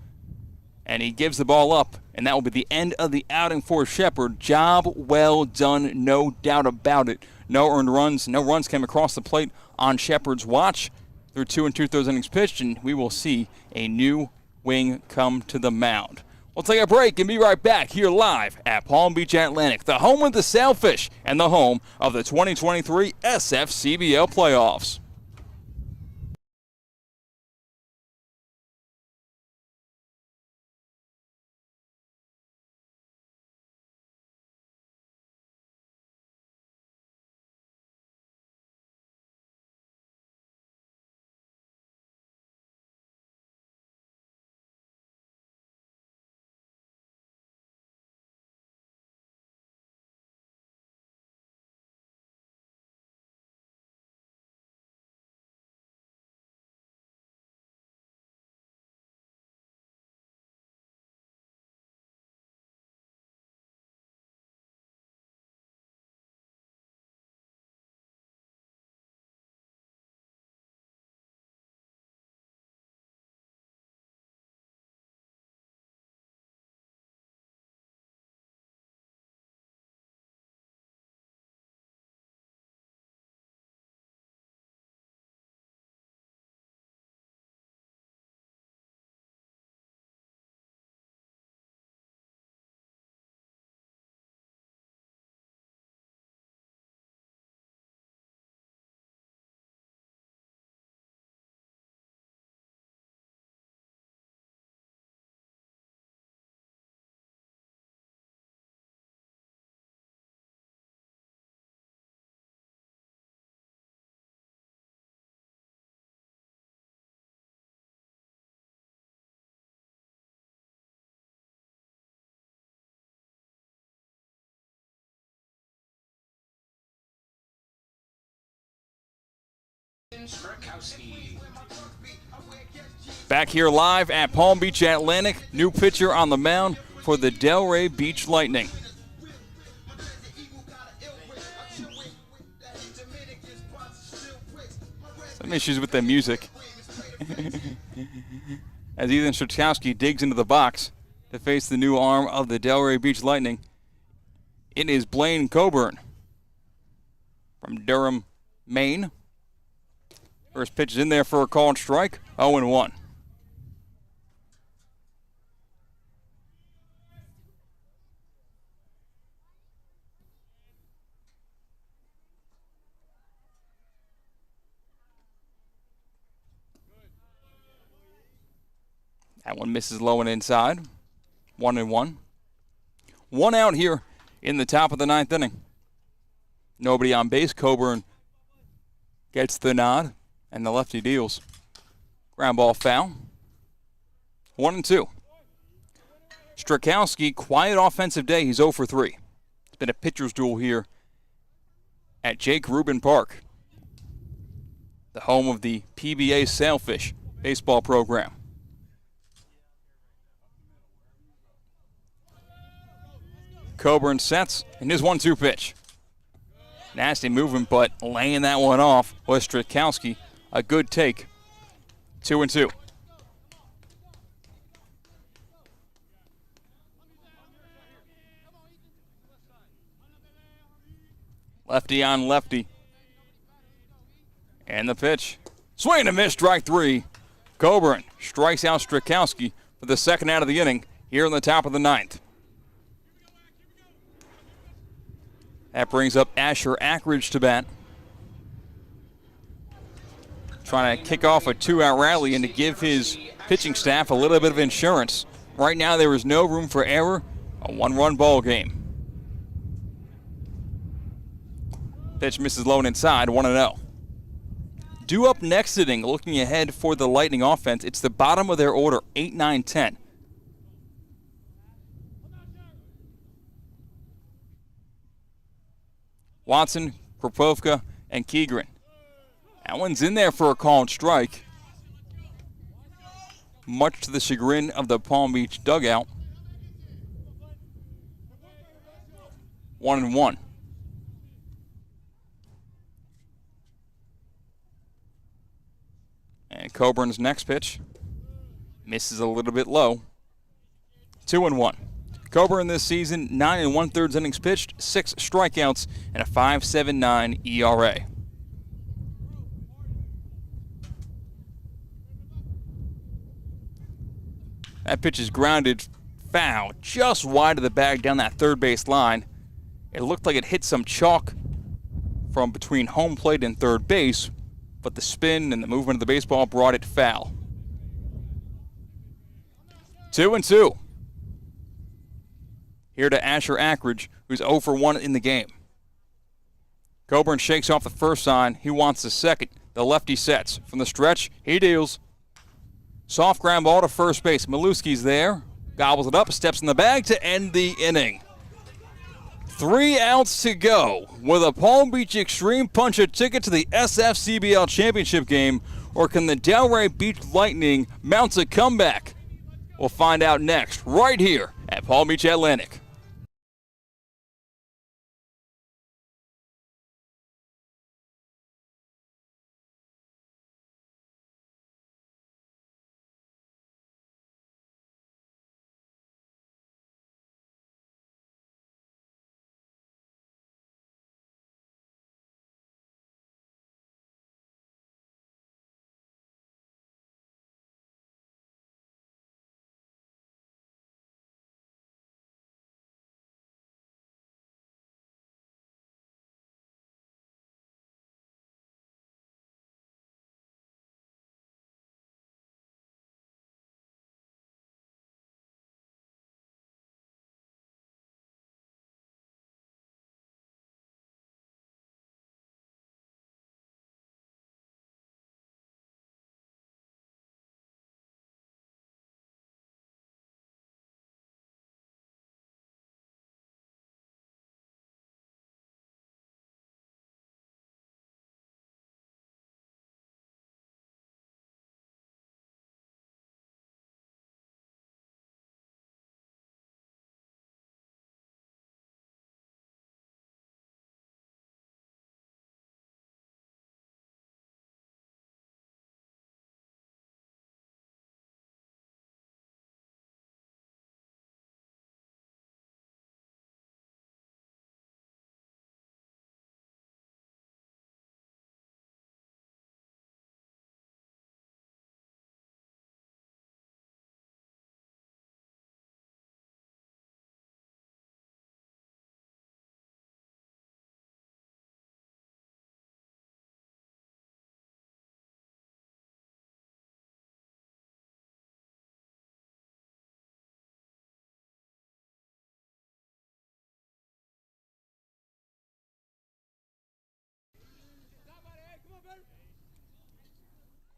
And he gives the ball up, and that will be the end of the outing for Shepard. Job well done, no doubt about it. No earned runs. No runs came across the plate on Shepard's watch through 2 2/3 innings pitched, and we will see a new wing come to the mound. We'll take a break and be right back here live at Palm Beach Atlantic, the home of the Sailfish and the home of the 2023 SFCBL playoffs. Ryan Strakowski. Back here live at Palm Beach Atlantic, new pitcher on the mound for the Delray Beach Lightning. Some issues with the music. As Ethan Strakowski digs into the box to face the new arm of the Delray Beach Lightning, it is Blaine Coburn from Durham, Maine. First pitch is in there for a called strike, 0-1. That one misses low and inside. 1-1. One out here in the top of the ninth inning. Nobody on base. Coburn gets the nod, and the lefty deals. Ground ball foul. 1-2. Strakowski, quiet offensive day. He's 0 for 3. It's been a pitcher's duel here at Jake Rubin Park, the home of the PBA Sailfish baseball program. Coburn sets in his 1-2 pitch. Nasty movement, but laying that one off was Strakowski. A good take. 2-2. Lefty on lefty. And the pitch. Swing and a miss, strike 3. Coburn strikes out Strakowski for the second out of the inning here in the top of the ninth. That brings up Asher Ackridge to bat. Trying to kick off a 2-out rally and to give his pitching staff a little bit of insurance. Right now there is no room for error. A 1-run ball game. Pitch misses low and inside, 1-0. Due up next inning, looking ahead for the Lightning offense. It's the bottom of their order, 8, 9, 10. Watson, Kropovka, and Keegren. That one's in there for a called strike. Much to the chagrin of the Palm Beach dugout. 1-1. And Coburn's next pitch misses a little bit low. 2-1. Coburn this season, 9 1/3 innings pitched, 6 strikeouts, and a 5.79 ERA. That pitch is grounded foul, just wide of the bag down that third base line. It looked like it hit some chalk from between home plate and third base, but the spin and the movement of the baseball brought it foul. 2-2. Here to Asher Ackridge, who's 0 for 1 in the game. Coburn shakes off the first sign. He wants the second. The lefty sets. From the stretch, he deals. Soft ground ball to first base. Maluski's there. Gobbles it up, steps in the bag to end the inning. 3 outs to go. Will the Palm Beach Xtreme punch a ticket to the SFCBL championship game, or can the Delray Beach Lightning mount a comeback? We'll find out next, right here at Palm Beach Atlantic.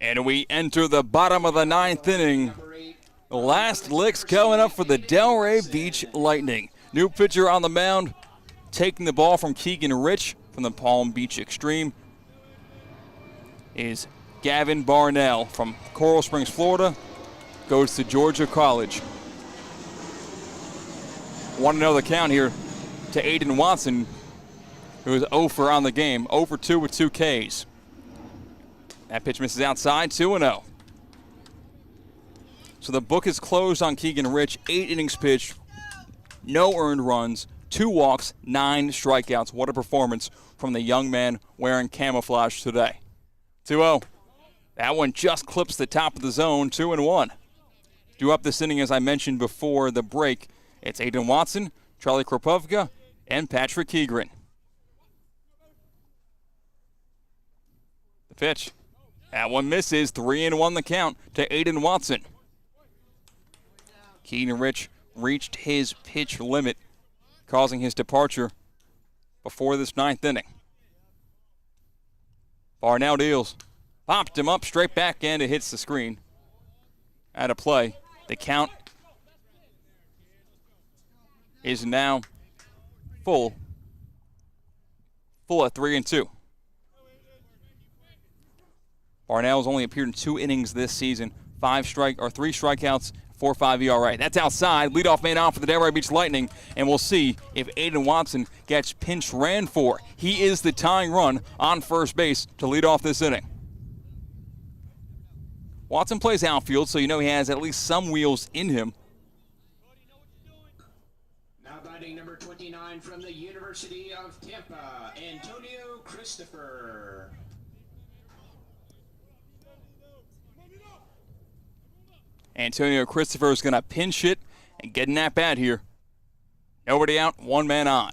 And we enter the bottom of the 9th inning. The last licks coming up for the Delray Beach Lightning. New pitcher on the mound, taking the ball from Keegan Rich from the Palm Beach Xtreme is Gavin Barnell from Coral Springs, Florida. Goes to Georgia College. 1-0 the count here to Aiden Watson, who is 0 for on the game, 0 for 2 with 2 Ks. That pitch misses outside, 2-0. So the book is closed on Keegan Rich. 8 innings pitched, no earned runs, 2 walks, 9 strikeouts. What a performance from the young man wearing camouflage today. 2-0. That one just clips the top of the zone, 2-1. Due up this inning, as I mentioned before the break, it's Aiden Watson, Charlie Kropovka, and Patrick Keegren. The pitch. That one misses, 3-1 the count to Aiden Watson. Keegan Rich reached his pitch limit, causing his departure before this 9th inning. Barnell deals. Popped him up straight back and it hits the screen. Out of play. The count is now full at 3-2. Barnell's only appeared in 2 innings this season. 3 strikeouts, 4.5 ERA. That's outside. Leadoff man out for the Delray Beach Lightning, and we'll see if Aiden Watson gets pinch ran for. He is the tying run on first base to lead off this inning. Watson plays outfield, so you know he has at least some wheels in him. Now batting number 29 from the University of Tampa, Antonio Christopher. Antonio Christopher is going to pinch hit and get an at-bat here. Nobody out, 1 man on.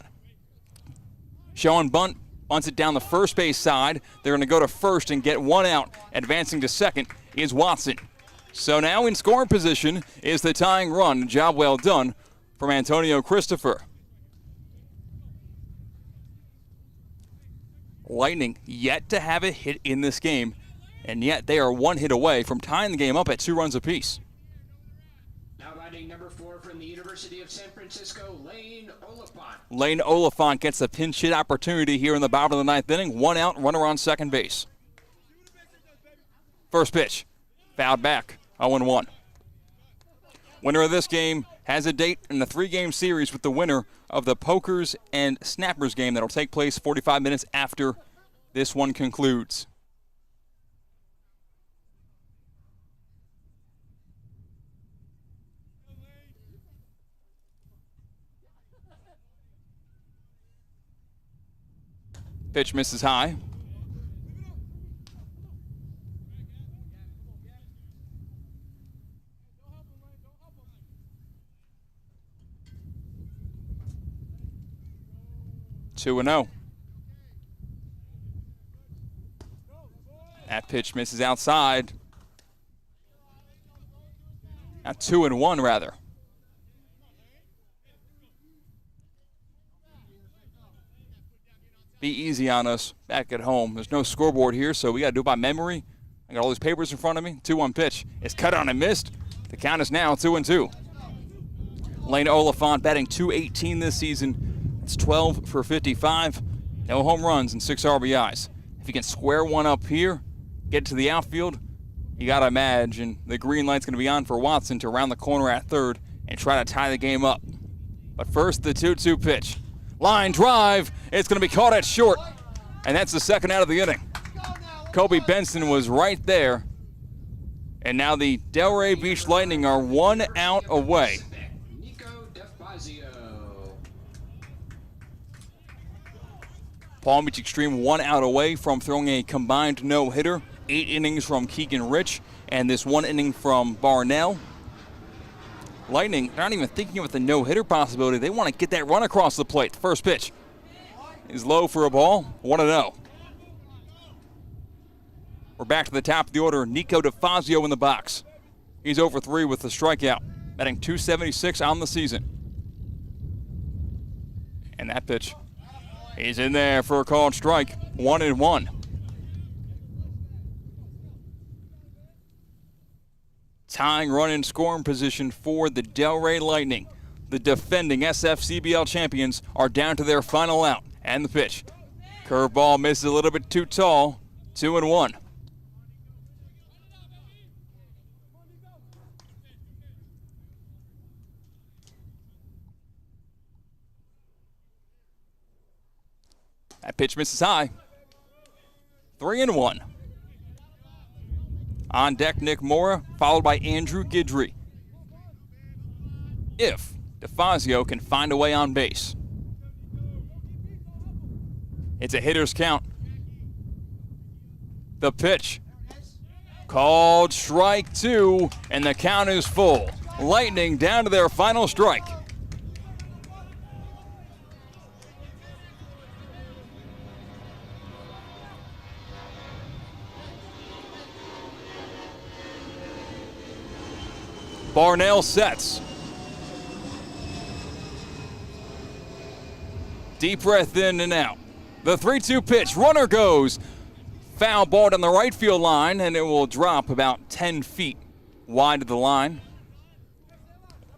Sean Bunt bunts it down the first base side. They're going to go to first and get 1 out. Advancing to second is Watson. So now in scoring position is the tying run. Job well done from Antonio Christopher. Lightning yet to have a hit in this game, and yet they are 1 hit away from tying the game up at 2 runs apiece. Now batting number 4 from the University of San Francisco, Lane Oliphant. Lane Oliphant gets a pinch hit opportunity here in the bottom of the 9th inning. 1 out, runner on second base. First pitch, fouled back, 0-1. Winner of this game has a date in the 3-game series with the winner of the Pokers and Snappers game that will take place 45 minutes after this one concludes. Pitch misses high. Two and 0. That pitch misses outside. Now 2-1 rather. Be easy on us back at home. There's no scoreboard here, so we got to do it by memory. I got all these papers in front of me. 2-1 pitch. It's cut on and missed. The count is now 2-2. Lane Oliphant batting .218 this season. It's 12 for 55. No home runs and 6 RBIs. If you can square one up here, get to the outfield, you got to imagine the green light's going to be on for Watson to round the corner at third and try to tie the game up. But first, the 2-2 pitch. Line drive. It's going to be caught at short, and that's the second out of the inning. Kobe Benson was right there, and now the Delray Beach Lightning are 1 out away. Palm Beach Xtreme 1 out away from throwing a combined no-hitter. 8 innings from Keegan Rich, and this 1 inning from Barnell. Lightning, they're not even thinking of the no-hitter possibility. They want to get that run across the plate. The first pitch is low for a ball, 1-0. We're back to the top of the order. Nico DeFazio in the box. He's over 3 with the strikeout, batting .276 on the season. And that pitch is in there for a called strike, 1-1. tying run in scoring position for the Delray Lightning. The defending SFCBL champions are down to their final out. And the pitch. Curveball misses a little bit too tall. 2-1. That pitch misses high. 3-1. On deck, Nick Mora, followed by Andrew Guidry. If DeFazio can find a way on base. It's a hitter's count. The pitch. Called strike 2, and the count is full. Lightning down to their final strike. Barnell sets. Deep breath in and out. The 3-2 pitch. Runner goes. Foul ball down the right field line, and it will drop about 10 feet wide of the line.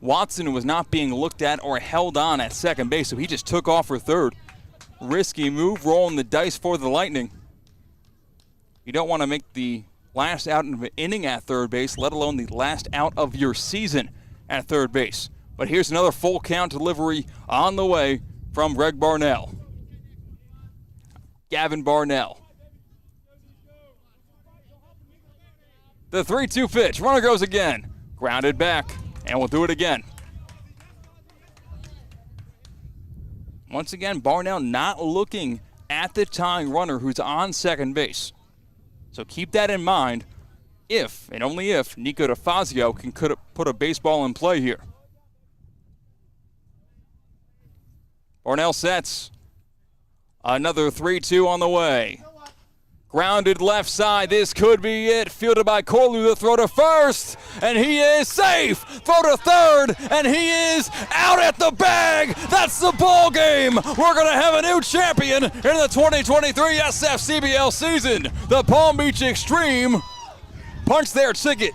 Watson was not being looked at or held on at second base, so he just took off for third. Risky move, rolling the dice for the Lightning. You don't want to make the last out of an inning at third base, let alone the last out of your season at third base. But here's another full count delivery on the way from Greg Barnell. Gavin Barnell. The 3-2 pitch. Runner goes again. Grounded back, and we'll do it again. Once again, Barnell not looking at the tying runner who's on second base. So keep that in mind if, and only if, Nico DeFazio can put a baseball in play here. Barnell sets. Another 3-2 on the way. Grounded left side. This could be it. Fielded by Corlew. The throw to first. And he is safe. Throw to third. And he is out at the bag. That's the ball game. We're going to have a new champion in the 2023 SFCBL season. The Palm Beach Xtreme punched their ticket.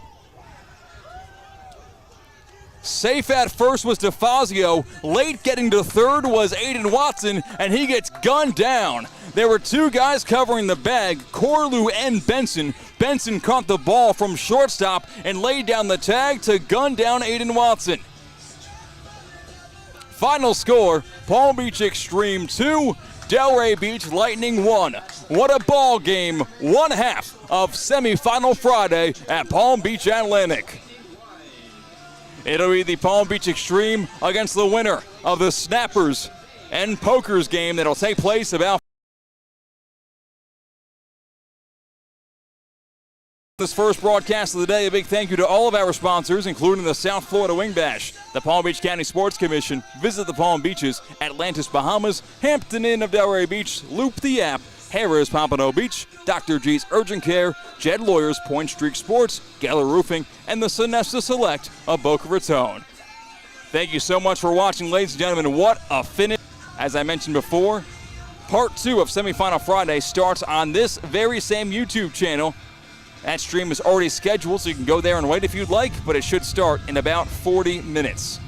Safe at first was DeFazio. Late getting to third was Aiden Watson, and he gets gunned down. There were two guys covering the bag, Corlew and Benson. Benson caught the ball from shortstop and laid down the tag to gun down Aiden Watson. Final score, Palm Beach Xtreme 2, Delray Beach Lightning 1. What a ball game, one half of Semifinal Friday at Palm Beach Atlantic. It'll be the Palm Beach Xtreme against the winner of the Snappers and Pokers game that'll take place about this first broadcast of the day. A big thank you to all of our sponsors, including the South Florida Wing Bash, the Palm Beach County Sports Commission, Visit the Palm Beaches, Atlantis, Bahamas, Hampton Inn of Delray Beach, Loop the App, Harrah's Pompano Beach, Dr. G's Urgent Care, Jed Lawyers, Point Streak Sports, Geller Roofing, and the Sonesta Select of Boca Raton. Thank you so much for watching, ladies and gentlemen. What a finish. As I mentioned before, Part 2 of Semifinal Friday starts on this very same YouTube channel. That stream is already scheduled, so you can go there and wait if you'd like, but it should start in about 40 minutes.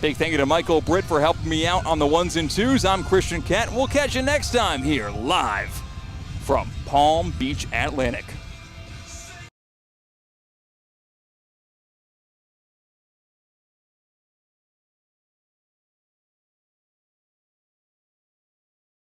Big thank you to Michael Britt for helping me out on the ones and twos. I'm Christian Cat. We'll catch you next time here live from Palm Beach Atlantic.